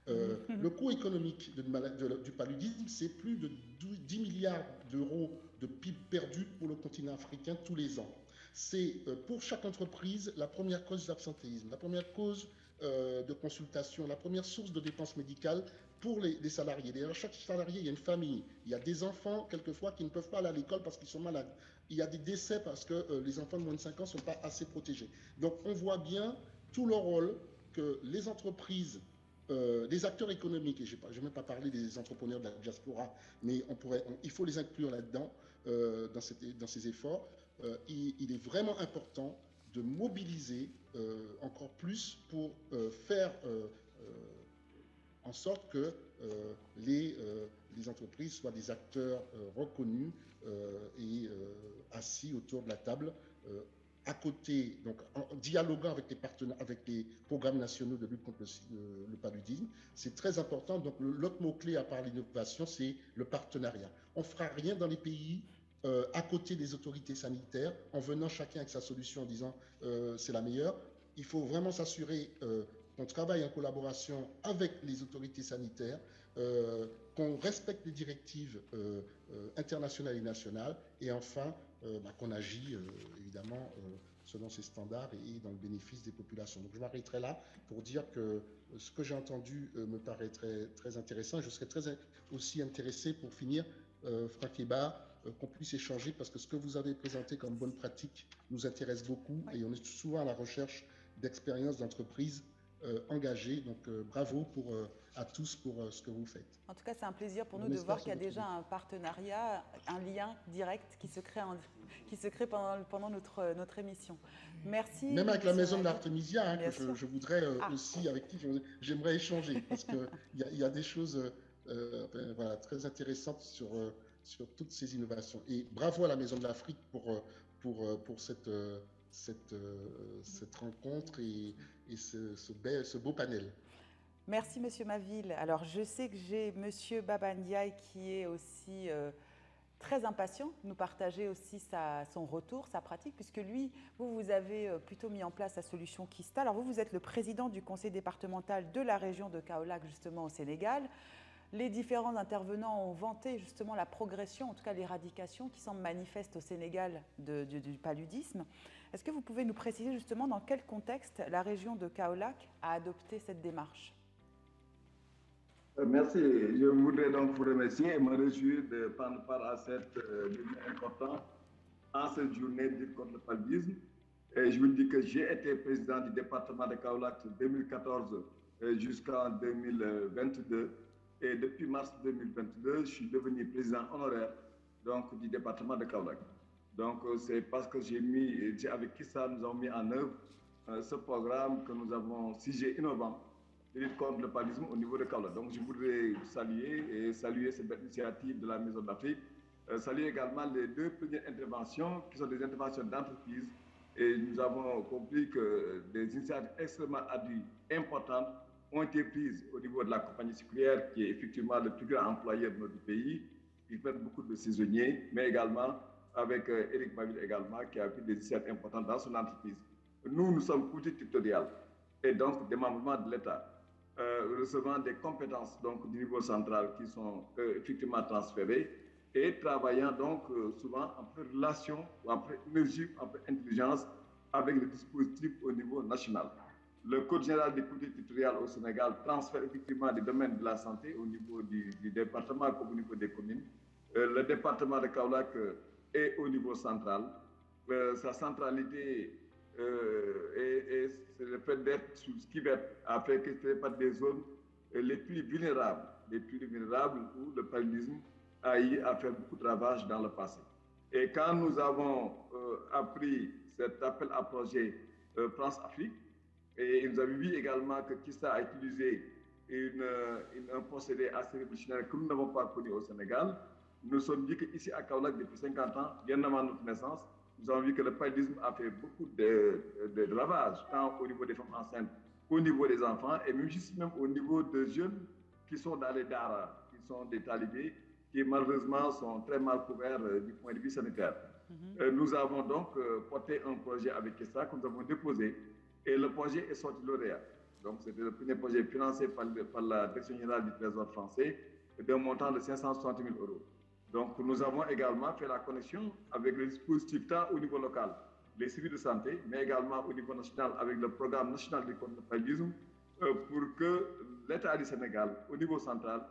G: Le coût économique du paludisme, c'est plus de 10 milliards d'euros de PIB perdu pour le continent africain tous les ans. C'est pour chaque entreprise la première cause d'absentéisme, la première cause de consultation, la première source de dépenses médicales pour les salariés. D'ailleurs, chaque salarié, il y a une famille, il y a des enfants quelquefois qui ne peuvent pas aller à l'école parce qu'ils sont malades. Il y a des décès parce que les enfants de moins de 5 ans ne sont pas assez protégés. Donc on voit bien tout le rôle que les entreprises, les acteurs économiques, et je n'ai même pas parlé des entrepreneurs de la diaspora, mais il faut les inclure là-dedans, dans ces efforts. Il est vraiment important de mobiliser encore plus pour faire en sorte que les entreprises soient des acteurs reconnus et assis autour de la table, à côté, donc en dialoguant avec les partenaires, avec les programmes nationaux de lutte contre le paludisme. C'est très important. Donc l'autre mot-clé à part l'innovation, c'est le partenariat. On ne fera rien dans les pays à côté des autorités sanitaires, en venant chacun avec sa solution en disant c'est la meilleure. Il faut vraiment s'assurer qu'on travaille en collaboration avec les autorités sanitaires, qu'on respecte les directives internationales et nationales, et enfin qu'on agit évidemment selon ces standards et dans le bénéfice des populations. Donc je m'arrêterai là pour dire que ce que j'ai entendu me paraît très intéressant. Je serais très aussi intéressé, pour finir, Franck Eba, qu'on puisse échanger, parce que ce que vous avez présenté comme bonne pratique nous intéresse beaucoup, et on est souvent à la recherche d'expériences d'entreprises engagées. Donc bravo à tous pour ce que vous faites.
A: En tout cas, c'est un plaisir pour nous de voir qu'il y a déjà un partenariat, un lien direct qui se crée pendant notre émission. Merci.
G: Même avec la maison de l'Artemisia, hein, que je voudrais aussi, avec qui j'aimerais échanger, parce qu'il y a des choses voilà, très intéressantes sur toutes ces innovations. Et bravo à la Maison de l'Afrique pour cette rencontre et ce beau panel.
A: Merci, Monsieur Maville. Alors, je sais que j'ai Monsieur Baba Ndiaye qui est aussi très impatient de nous partager aussi son retour, sa pratique, puisque lui, vous avez plutôt mis en place la solution Kista. Alors, vous êtes le président du conseil départemental de la région de Kaolack, justement au Sénégal. Les différents intervenants ont vanté justement la progression, en tout cas l'éradication qui semble manifeste au Sénégal du paludisme. Est-ce que vous pouvez nous préciser justement dans quel contexte la région de Kaolack a adopté cette démarche ?
H: Merci. Je voudrais donc vous remercier et me réjouir de prendre part à cette journée importante, en cette journée dite contre le paludisme. Et je vous dis que j'ai été président du département de Kaolack de 2014 jusqu'en 2022. Et depuis mars 2022, je suis devenu président honoraire donc, du département de Kaolack. Donc, c'est parce que avec qui ça, nous avons mis en œuvre ce programme que nous avons sigé innovant de lutte contre le paludisme au niveau de Kaolack. Donc, je voudrais saluer cette belle initiative de la Maison d'Afrique. Saluer également les deux premières interventions qui sont des interventions d'entreprise. Et nous avons compris que des initiatives extrêmement importantes ont été prises au niveau de la compagnie sucrière, qui est effectivement le plus grand employeur de notre pays, qui fait beaucoup de saisonniers, mais également avec Éric Maville également, qui a pris des initiatives importantes dans son entreprise. Nous sommes coutumiers territoriales et donc des membres de l'État, recevant des compétences donc, du niveau central qui sont effectivement transférées et travaillant donc souvent en relation, en énergie, en intelligence avec le dispositif au niveau national. Le Code général des collectivités territoriales au Sénégal transfère effectivement des domaines de la santé au niveau du département comme au niveau des communes. Le département de Kaolack est au niveau central. Sa centralité et c'est le fait d'être sous Skivet a fait que ce n'est pas des zones les plus vulnérables où le paludisme a fait beaucoup de ravages dans le passé. Et quand nous avons appris cet appel à projet France-Afrique, et nous avons vu également que Kista a utilisé un procédé assez révolutionnaire que nous n'avons pas connu au Sénégal, nous sommes dit qu'ici à Kaolack, depuis 50 ans, bien avant notre naissance, nous avons vu que le paludisme a fait beaucoup de ravages, tant au niveau des femmes enceintes qu'au niveau des enfants, et même au niveau de jeunes qui sont dans les daras, qui sont des talibés, qui malheureusement sont très mal couverts du point de vue sanitaire. Nous avons donc porté un projet avec Kista que nous avons déposé, et le projet est sorti lauréat. Donc c'était le premier projet financé par la Direction générale du Trésor français d'un montant de 560 000 €. Donc nous avons également fait la connexion avec le dispositif tant au niveau local, les services de santé, mais également au niveau national avec le programme national de contre le paludisme pour que l'État du Sénégal, au niveau central,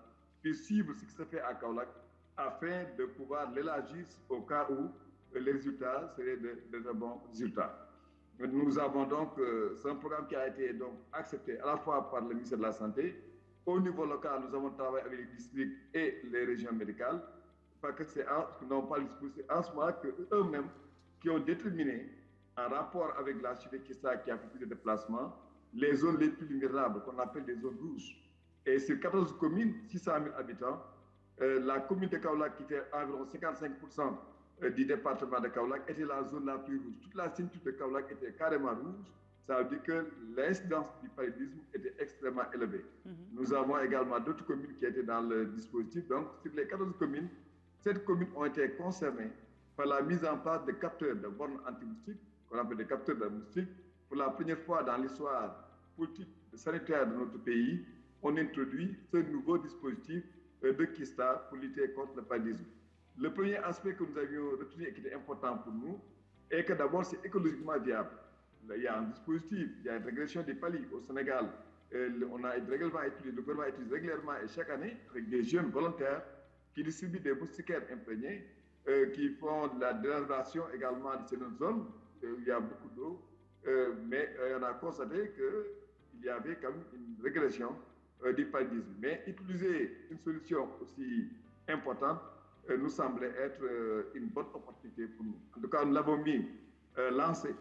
H: puisse suivre ce qui se fait à Kaolack afin de pouvoir l'élargir au cas où les résultats seraient de bons résultats. Nous avons donc, c'est un programme qui a été donc accepté à la fois par le ministère de la Santé. Au niveau local, nous avons travaillé avec les districts et les régions médicales, parce que c'est n'ont pas en ce moment qu'eux-mêmes qui ont déterminé, en rapport avec la Sûreté qui a fait plus de déplacements, les zones les plus vulnérables, qu'on appelle des zones rouges. Et sur 14 communes, 600 000 habitants, la commune de Kaolack, qui fait environ 55% du département de Kaolack, était la zone la plus rouge. Toute la ceinture de Kaolack était carrément rouge. Ça veut dire que l'incidence du paludisme était extrêmement élevée. Nous avons également d'autres communes qui étaient dans le dispositif. Donc, sur les 14 communes, 7 communes ont été concernées par la mise en place de capteurs de bornes anti-moustiques, qu'on appelle des capteurs de moustiques. Pour la première fois dans l'histoire politique sanitaire de notre pays, on introduit ce nouveau dispositif de Kista pour lutter contre le paludisme. Le premier aspect que nous avions retenu et qui était important pour nous est que d'abord c'est écologiquement viable. Il y a un dispositif, il y a une régression des paludismes au Sénégal. On a le gouvernement utilise régulièrement et chaque année avec des jeunes volontaires qui distribuent des moustiquaires imprégnés, qui font de la dérivation également de certaines zones où il y a beaucoup d'eau. Mais on a constaté qu'il y avait quand même une régression du paludisme. Mais utiliser une solution aussi importante nous semblait être une bonne opportunité pour nous. En tout cas, nous l'avons lancé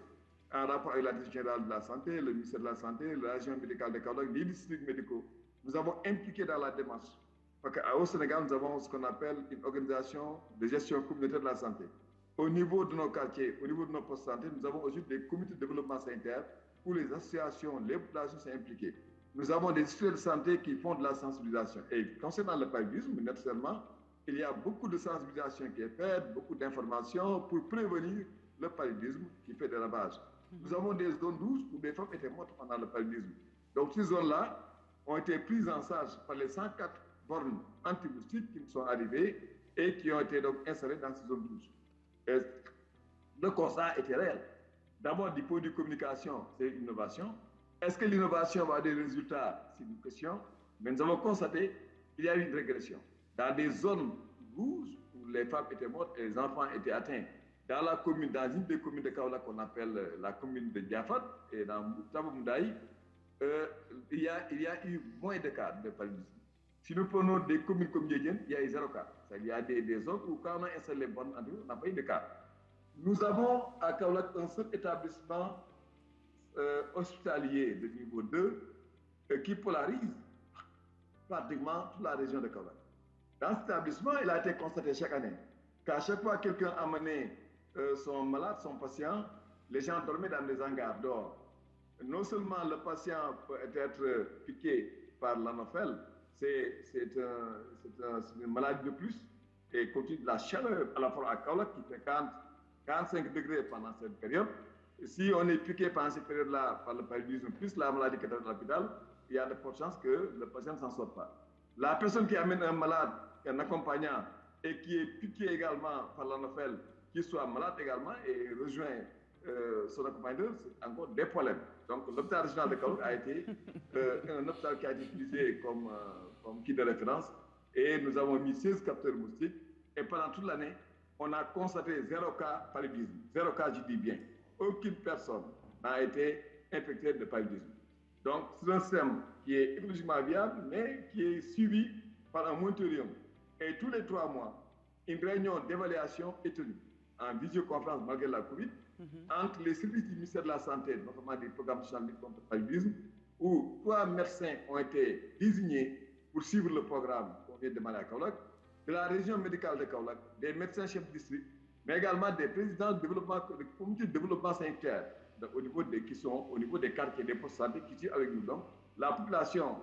H: en rapport avec la Direction générale de la Santé, le ministère de la Santé, la région médicale de Kaolack, les districts médicaux. Nous avons impliqué dans la démarche. Parce qu'au Sénégal, nous avons ce qu'on appelle une organisation de gestion communautaire de la santé. Au niveau de nos quartiers, au niveau de nos postes de santé, nous avons aujourd'hui des comités de développement sanitaire où les associations, les populations sont impliquées. Nous avons des instituts de santé qui font de la sensibilisation. Et concernant le paludisme, naturellement, il y a beaucoup de sensibilisation qui est faite, beaucoup d'informations pour prévenir le paludisme qui fait des ravages. Nous avons des zones rouges où des femmes étaient mortes pendant le paludisme. Donc ces zones-là ont été prises en charge par les 104 bornes anti-moustiques qui sont arrivées et qui ont été donc installées dans ces zones rouges. Et le constat était réel. D'abord, du point de vue communication, c'est une innovation. Est-ce que l'innovation va avoir des résultats? C'est une question. Mais nous avons constaté il y a eu une régression. Dans des zones rouges où les femmes étaient mortes et les enfants étaient atteints, dans une des communes de Kaolack qu'on appelle la commune de Diafat et dans Taboumdaï, il y a eu moins de cas de paludisme. Si nous prenons des communes comme Yédienne, il y a eu 0 cas. Il y a des zones où quand on a installé les bornes, on n'a pas eu de cas. Nous avons à Kaolack un seul établissement hospitalier de niveau 2 qui polarise pratiquement toute la région de Kaolack. Dans cet établissement, il a été constaté chaque année qu'à chaque fois que quelqu'un amenait son malade, son patient, les gens dormaient dans des hangars dehors. Non seulement le patient peut être piqué par l'anophèle, c'est une maladie de plus et continue de la chaleur à la fois à Kaolack qui fait 45 degrés pendant cette période. Si on est piqué pendant cette période-là par le paludisme plus la maladie qui est dans l'hôpital, il y a de fortes chances que le patient ne s'en sorte pas. La personne qui amène un malade, un accompagnant et qui est piqué également par l'anophèle, qui soit malade également et rejoint son accompagnateur, c'est encore des problèmes. Donc l'hôpital régional de Kaolack a été un hôpital qui a été utilisé comme kit de référence et nous avons mis 16 capteurs moustiques et pendant toute l'année, on a constaté 0 cas paludisme. 0 cas, je dis bien. Aucune personne n'a été infectée de paludisme. Donc c'est un système qui est écologiquement viable mais qui est suivi par un monitorium. Et tous les 3 mois, une réunion d'évaluation est tenue en visioconférence malgré la Covid entre les services du ministère de la Santé, notamment des programmes nationaux de lutte contre le paludisme, où 3 médecins ont été désignés pour suivre le programme qu'on vient de demander à Kaolack, de la région médicale de Kaolack, des médecins chefs de district, mais également des présidents de comités de développement sanitaire au niveau des quartiers, des postes de santé qui sont avec nous. Donc, la population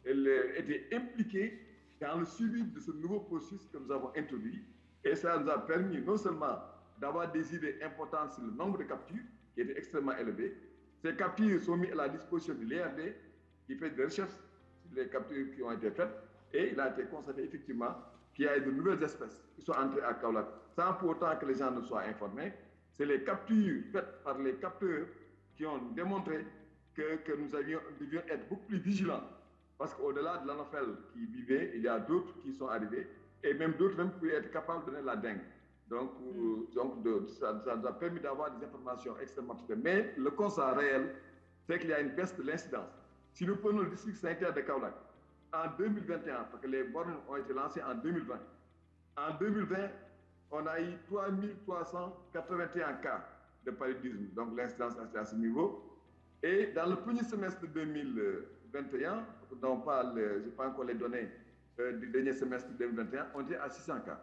H: elle était impliquée dans le suivi de ce nouveau processus que nous avons introduit. Et ça nous a permis non seulement d'avoir des idées importantes sur le nombre de captures, qui était extrêmement élevé. Ces captures sont mises à la disposition de l'IRD, qui fait des recherches sur les captures qui ont été faites. Et il a été constaté effectivement qu'il y a de nouvelles espèces qui sont entrées à Kaolack, sans pour autant que les gens ne soient informés. C'est les captures faites par les capteurs qui ont démontré que nous devions être beaucoup plus vigilants. Parce qu'au-delà de l'anophèle qui vivait, il y a d'autres qui sont arrivés, et même d'autres même pouvaient être capables de donner la dengue. Donc, ça nous a permis d'avoir des informations extrêmement utiles. Mais le constat réel, c'est qu'il y a une baisse de l'incidence. Si nous prenons le district sanitaire de Kaolack, en 2021, parce que les bornes ont été lancées en 2020, en 2020, on a eu 3381 cas de paludisme. Donc, l'incidence est à ce niveau. Et dans le premier semestre de 2021, dont on parle, je n'ai pas encore les données du dernier semestre de 2021, on est à 600 cas.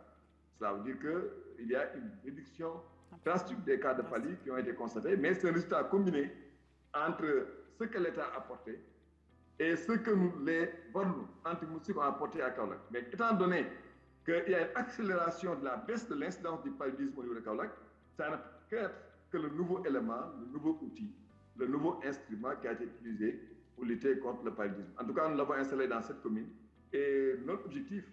H: Cela veut dire qu'il y a une réduction drastique des cas de paludisme qui ont été constatés, mais c'est un résultat combiné entre ce que l'État a apporté et ce que les bornes anti-moustiques ont apporté à Kaolack. Mais étant donné qu'il y a une accélération de la baisse de l'incidence du paludisme au niveau de Kaolack, ça ne peut être que le nouveau élément, le nouveau outil, le nouveau instrument qui a été utilisé pour lutter contre le paludisme. En tout cas, nous l'avons installé dans cette commune. Et notre objectif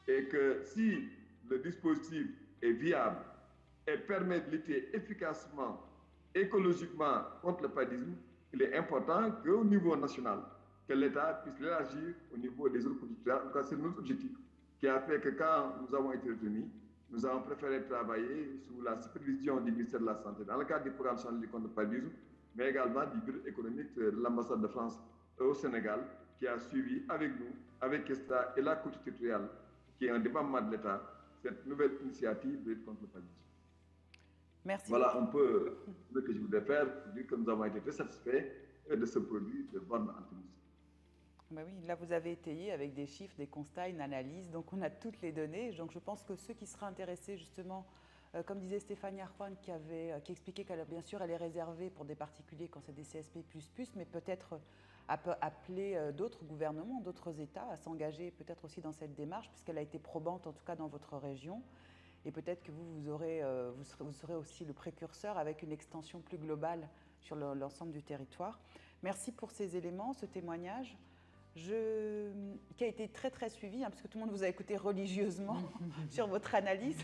H: est que si le dispositif est viable et permet de lutter efficacement, écologiquement contre le paludisme, il est important qu'au niveau national, que l'État puisse l'élargir au niveau des autres producteurs. En tout cas, c'est notre objectif qui a fait que quand nous avons été retenus, nous avons préféré travailler sous la supervision du ministère de la Santé dans le cadre du programme national de lutte contre le paludisme, mais également du bureau économique de l'ambassade de France au Sénégal, qui a suivi avec nous, avec ESTA et la collectivité territoriale, qui est un département de l'État, cette nouvelle initiative de lutte contre le paludisme.
A: Merci.
H: Voilà un peu ce que je voulais faire pour dire que nous avons été très satisfaits de ce produit de borne anti-moustique.
A: Ben oui, là vous avez étayé avec des chiffres, des constats, une analyse, donc on a toutes les données. Donc je pense que ceux qui seraient intéressés justement, comme disait Stéphanie Arjuan qui expliquait qu'elle bien sûr elle est réservée pour des particuliers quand c'est des CSP++, mais peut-être appeler d'autres gouvernements, d'autres États à s'engager peut-être aussi dans cette démarche, puisqu'elle a été probante en tout cas dans votre région. Et peut-être que vous serez aussi le précurseur avec une extension plus globale sur l'ensemble du territoire. Merci pour ces éléments, ce témoignage. Qui a été très très suivi, parce que tout le monde vous a écouté religieusement sur votre analyse.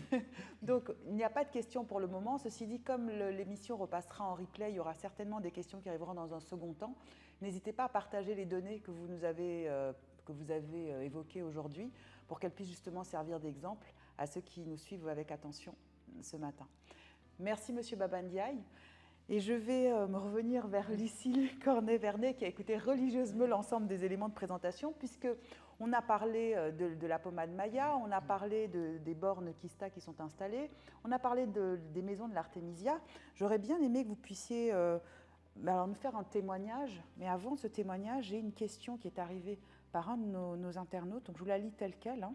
A: Donc il n'y a pas de questions pour le moment. Ceci dit, comme l'émission repassera en replay, il y aura certainement des questions qui arriveront dans un second temps. N'hésitez pas à partager les données que vous nous avez que vous avez évoquées aujourd'hui, pour qu'elles puissent justement servir d'exemple à ceux qui nous suivent avec attention ce matin. Merci Monsieur Babandiaï. Et je vais me revenir vers Lucille Cornet-Vernet, qui a écouté religieusement l'ensemble des éléments de présentation, puisqu'on a parlé de la pommade Maya, on a parlé des bornes Kista qui sont installées, on a parlé des maisons de l'Artémisia. J'aurais bien aimé que vous puissiez alors nous faire un témoignage, mais avant ce témoignage, j'ai une question qui est arrivée par un de nos internautes, donc je vous la lis telle quelle.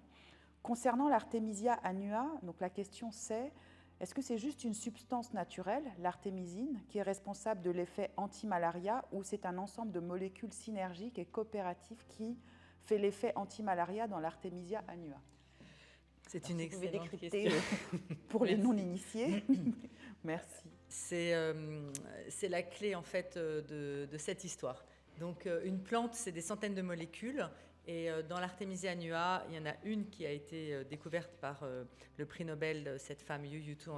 A: Concernant l'Artémisia annua, donc la question c'est: est-ce que c'est juste une substance naturelle, l'artémisine, qui est responsable de l'effet anti-malaria, ou c'est un ensemble de molécules synergiques et coopératives qui fait l'effet anti-malaria dans l'Artémisia annua?
E: C'est une excellente question.
A: Pour les non-initiés. Merci.
E: C'est la clé en fait de cette histoire. Donc une plante, c'est des centaines de molécules. Et dans l'Artémisia annua, il y en a une qui a été découverte par le prix Nobel, cette femme Yu Yu Tu,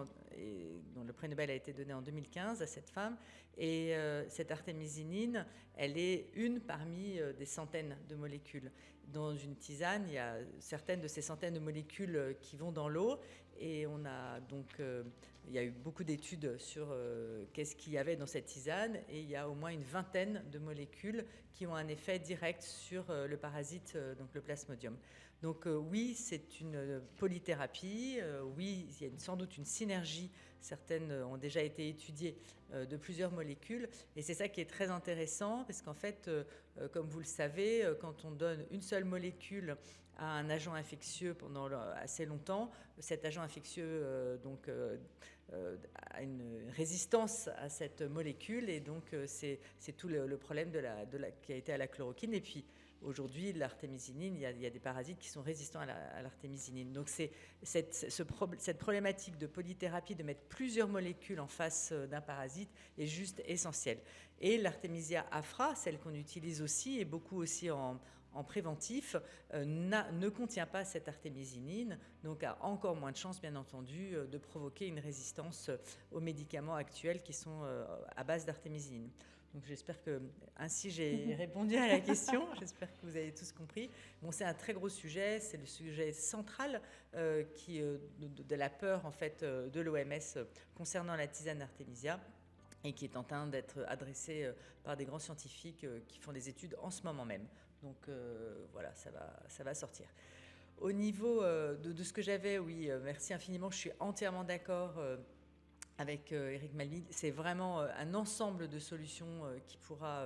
E: dont le prix Nobel a été donné en 2015 à cette femme. Et cette artémisinine, elle est une parmi des centaines de molécules. Dans une tisane, il y a certaines de ces centaines de molécules qui vont dans l'eau. Et on a donc, il y a eu beaucoup d'études sur qu'est-ce qu'il y avait dans cette tisane, et il y a au moins une vingtaine de molécules qui ont un effet direct sur le parasite, donc le plasmodium. Donc oui, c'est une polythérapie, oui, il y a sans doute une synergie, certaines ont déjà été étudiées, de plusieurs molécules, et c'est ça qui est très intéressant, parce qu'en fait, comme vous le savez, quand on donne une seule molécule à un agent infectieux pendant assez longtemps, cet agent infectieux a une résistance à cette molécule, et donc c'est tout le problème qui a été à la chloroquine. Et puis aujourd'hui, l'artémisinine, il y a des parasites qui sont résistants à l'artémisinine. Donc cette problématique de polythérapie, de mettre plusieurs molécules en face d'un parasite, est juste essentielle. Et l'Artémisia afra, celle qu'on utilise aussi, et beaucoup aussi en préventif, ne contient pas cette artémisinine, donc a encore moins de chances, bien entendu, de provoquer une résistance aux médicaments actuels qui sont à base d'artémisinine. Donc j'espère que ainsi j'ai répondu à la question, j'espère que vous avez tous compris. Bon, c'est un très gros sujet, c'est le sujet central de la peur en fait, de l'OMS concernant la tisane Artémisia, et qui est en train d'être adressé par des grands scientifiques qui font des études en ce moment même. Donc voilà, ça va sortir. Au niveau de ce que j'avais, oui, merci infiniment, je suis entièrement d'accord avec Eric Malmedy. C'est vraiment un ensemble de solutions qui pourra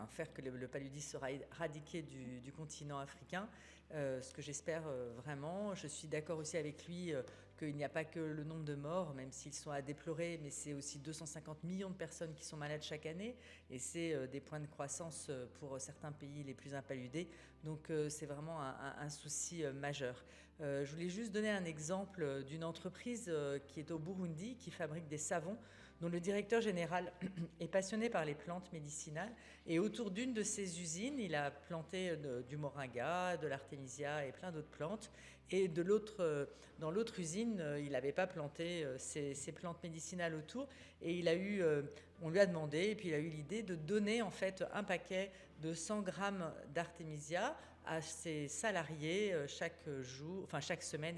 E: faire que le paludisme sera éradiqué du continent africain. Ce que j'espère vraiment. Je suis d'accord aussi avec lui qu'il n'y a pas que le nombre de morts, même s'ils sont à déplorer, mais c'est aussi 250 millions de personnes qui sont malades chaque année, et c'est des points de croissance pour certains pays les plus impaludés. Donc c'est vraiment un souci majeur. Je voulais juste donner un exemple d'une entreprise qui est au Burundi, qui fabrique des savons, dont le directeur général est passionné par les plantes médicinales. Et autour d'une de ses usines, il a planté du moringa, de l'artémisia et plein d'autres plantes. Et dans l'autre usine, il n'avait pas planté ces plantes médicinales autour. Et on lui a demandé, et puis il a eu l'idée de donner en fait un paquet de 100 grammes d'artémisia à ses salariés chaque semaine,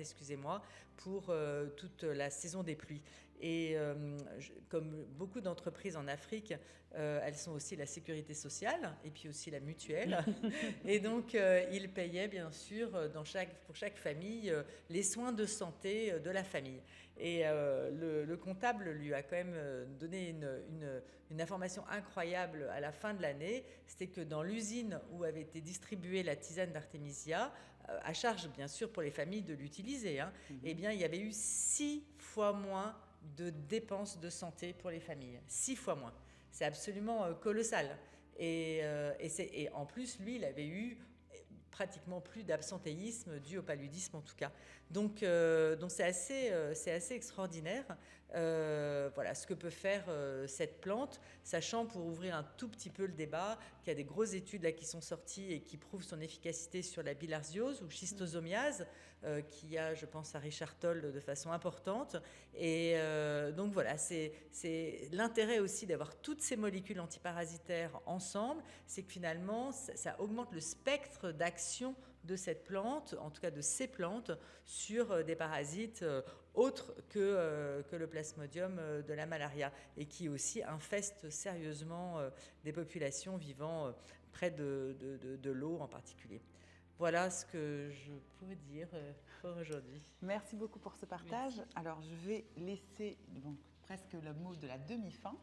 E: pour toute la saison des pluies. Et comme beaucoup d'entreprises en Afrique, elles sont aussi la sécurité sociale et puis aussi la mutuelle. Et donc, ils payaient bien sûr pour chaque famille les soins de santé de la famille. Et le comptable lui a quand même donné une information incroyable à la fin de l'année. C'était que dans l'usine où avait été distribuée la tisane d'artémisia, à charge bien sûr pour les familles de l'utiliser, eh bien, il y avait eu 6 fois moins de dépenses de santé pour les familles. 6 fois moins. C'est absolument colossal. Et en plus, lui, il avait eu pratiquement plus d'absentéisme dû au paludisme en tout cas. Donc c'est assez extraordinaire. Voilà ce que peut faire cette plante, sachant, pour ouvrir un tout petit peu le débat, qu'il y a des grosses études là qui sont sorties et qui prouvent son efficacité sur la bilharziose ou schistosomiase. qui a, je pense, à Richard Toll de façon importante. Et donc voilà, c'est l'intérêt aussi d'avoir toutes ces molécules antiparasitaires ensemble, c'est que finalement, ça augmente le spectre d'action de cette plante, en tout cas de ces plantes, sur des parasites autres que le plasmodium de la malaria, et qui aussi infestent sérieusement des populations vivant près de l'eau en particulier. Voilà ce que je pourrais dire pour aujourd'hui.
A: Merci beaucoup pour ce partage. Merci. Alors, je vais laisser donc, presque le mot de la demi-fin.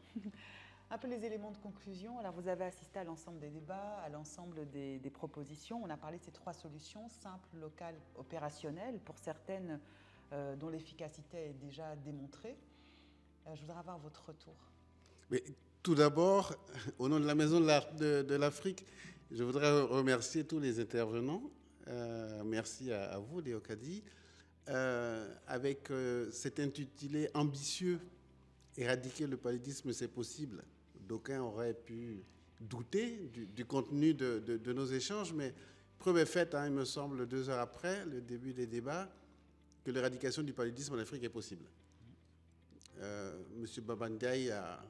A: Un peu les éléments de conclusion. Alors, vous avez assisté à l'ensemble des débats, à l'ensemble des propositions. On a parlé de ces 3 solutions, simples, locales, opérationnelles, pour certaines dont l'efficacité est déjà démontrée. Je voudrais avoir votre retour.
B: Mais tout d'abord, au nom de la Maison de l'Afrique, je voudrais remercier tous les intervenants. Merci à vous, Léo Kadi. Avec cet intitulé ambitieux, éradiquer le paludisme, c'est possible. D'aucuns auraient pu douter du contenu de nos échanges, mais preuve est faite, il me semble, 2 heures après le début des débats, que l'éradication du paludisme en Afrique est possible. M. Babandiaï a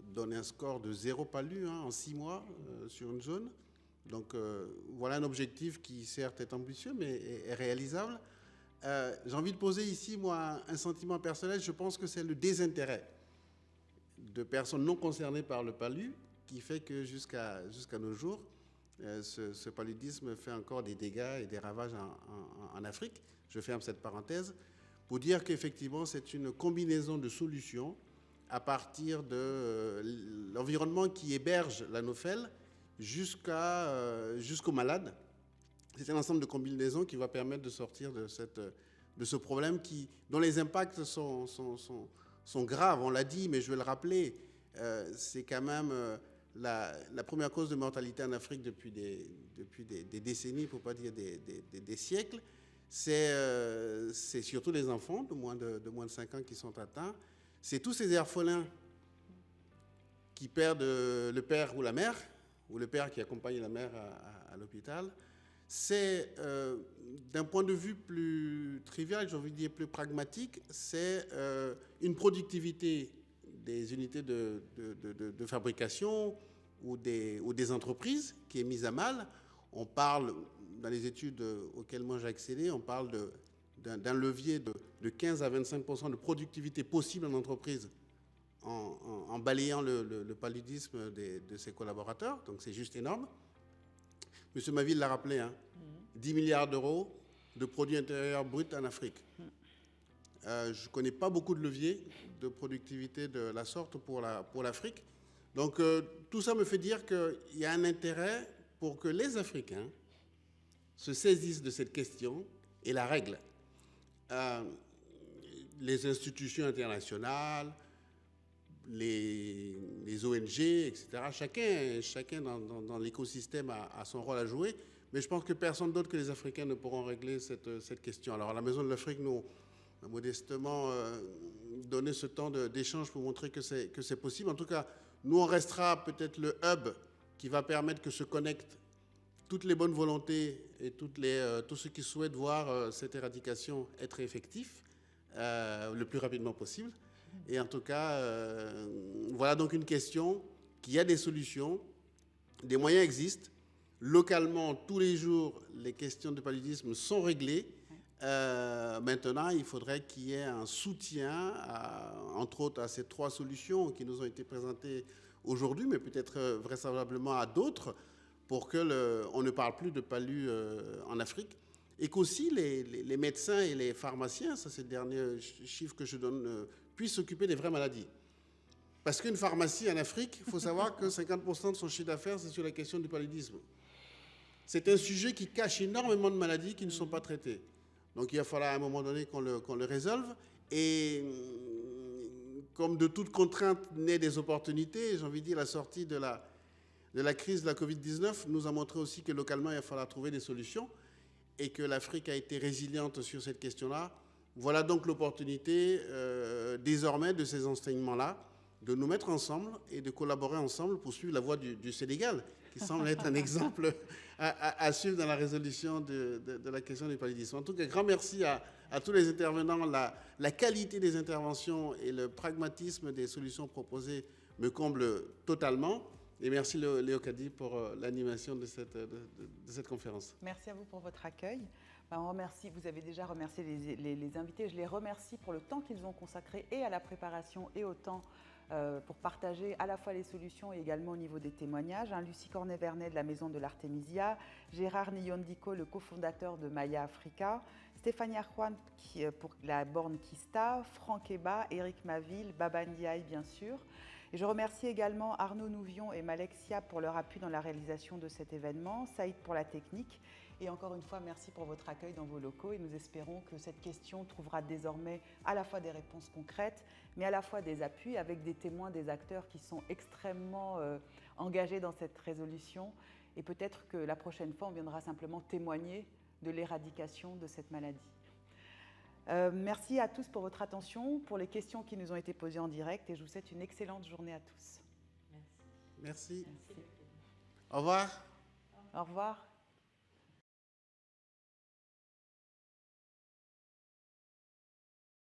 B: donné un score de 0 palu en 6 mois sur une zone. Donc voilà un objectif qui certes est ambitieux, mais est réalisable. J'ai envie de poser ici, moi, un sentiment personnel. Je pense que c'est le désintérêt de personnes non concernées par le palu qui fait que jusqu'à nos jours, ce paludisme fait encore des dégâts et des ravages en Afrique. Je ferme cette parenthèse pour dire qu'effectivement, c'est une combinaison de solutions à partir de l'environnement qui héberge l'anophèle jusqu'aux malades. C'est un ensemble de combinaisons qui va permettre de sortir de ce problème dont les impacts sont graves. On l'a dit, mais je vais le rappeler, c'est quand même la première cause de mortalité en Afrique depuis des décennies, pour ne pas dire des siècles. C'est surtout les enfants de moins de 5 ans qui sont atteints. C'est tous ces orphelins qui perdent le père ou la mère, ou le père qui accompagne la mère à l'hôpital. C'est, d'un point de vue plus trivial, j'ai envie de dire plus pragmatique, c'est une productivité des unités de fabrication ou des entreprises qui est mise à mal. On parle, dans les études auxquelles moi j'ai accédé, on parle d'un levier de 15 à 25% de productivité possible en entreprise en balayant le paludisme de ses collaborateurs. Donc c'est juste énorme. M. Maville l'a rappelé, 10 milliards d'euros de produits intérieurs bruts en Afrique. Je ne connais pas beaucoup de leviers de productivité de la sorte pour l'Afrique. Donc tout ça me fait dire qu'il y a un intérêt pour que les Africains se saisissent de cette question et la règlent. Les institutions internationales, les ONG, etc., chacun dans l'écosystème a son rôle à jouer, mais je pense que personne d'autre que les Africains ne pourront régler cette question. Alors à la Maison de l'Afrique, nous a modestement donné ce temps d'échange pour montrer que c'est possible. En tout cas, nous, on restera peut-être le hub qui va permettre que se connectent toutes les bonnes volontés et tous ceux qui souhaitent voir cette éradication être effectif le plus rapidement possible. Et en tout cas, voilà donc une question qui a des solutions, des moyens existent. Localement, tous les jours, les questions de paludisme sont réglées. Maintenant, il faudrait qu'il y ait un soutien, entre autres, à ces 3 solutions qui nous ont été présentées aujourd'hui, mais peut-être vraisemblablement à d'autres, pour qu'on ne parle plus de palu en Afrique. Et qu'aussi les médecins et les pharmaciens, ça c'est le dernier chiffre que je donne, puissent s'occuper des vraies maladies. Parce qu'une pharmacie en Afrique, il faut savoir que 50% de son chiffre d'affaires, c'est sur la question du paludisme. C'est un sujet qui cache énormément de maladies qui ne sont pas traitées. Donc il va falloir à un moment donné qu'on le résolve. Et comme de toute contrainte naît des opportunités, j'ai envie de dire la sortie de la crise de la Covid-19 nous a montré aussi que localement, il va falloir trouver des solutions et que l'Afrique a été résiliente sur cette question-là. Voilà donc l'opportunité désormais de ces enseignements-là, de nous mettre ensemble et de collaborer ensemble pour suivre la voie du Sénégal, qui semble être un exemple à suivre dans la résolution de la question du paludisme. En tout cas, grand merci à tous les intervenants. La qualité des interventions et le pragmatisme des solutions proposées me comblent totalement. Et merci Léo Kadi pour l'animation de cette conférence.
A: Merci à vous pour votre accueil. On remercie, vous avez déjà remercié les invités. Je les remercie pour le temps qu'ils ont consacré et à la préparation et au temps pour partager à la fois les solutions et également au niveau des témoignages. Lucie Cornet-Vernet de la Maison de l'Artémisia, Gérard Nyondiko, le cofondateur de Maya Africa, Stéphanie Arjuan pour la borne Kista, Franck Eba, Éric Maville, Baba Ndiaye bien sûr. Et je remercie également Arnaud Nouvion et Malexia pour leur appui dans la réalisation de cet événement, Saïd pour la technique. Et encore une fois, merci pour votre accueil dans vos locaux et nous espérons que cette question trouvera désormais à la fois des réponses concrètes, mais à la fois des appuis avec des témoins, des acteurs qui sont extrêmement engagés dans cette résolution. Et peut-être que la prochaine fois, on viendra simplement témoigner de l'éradication de cette maladie. Merci à tous pour votre attention, pour les questions qui nous ont été posées en direct et je vous souhaite une excellente journée à tous.
B: Merci. Merci. Au revoir.
A: Au revoir.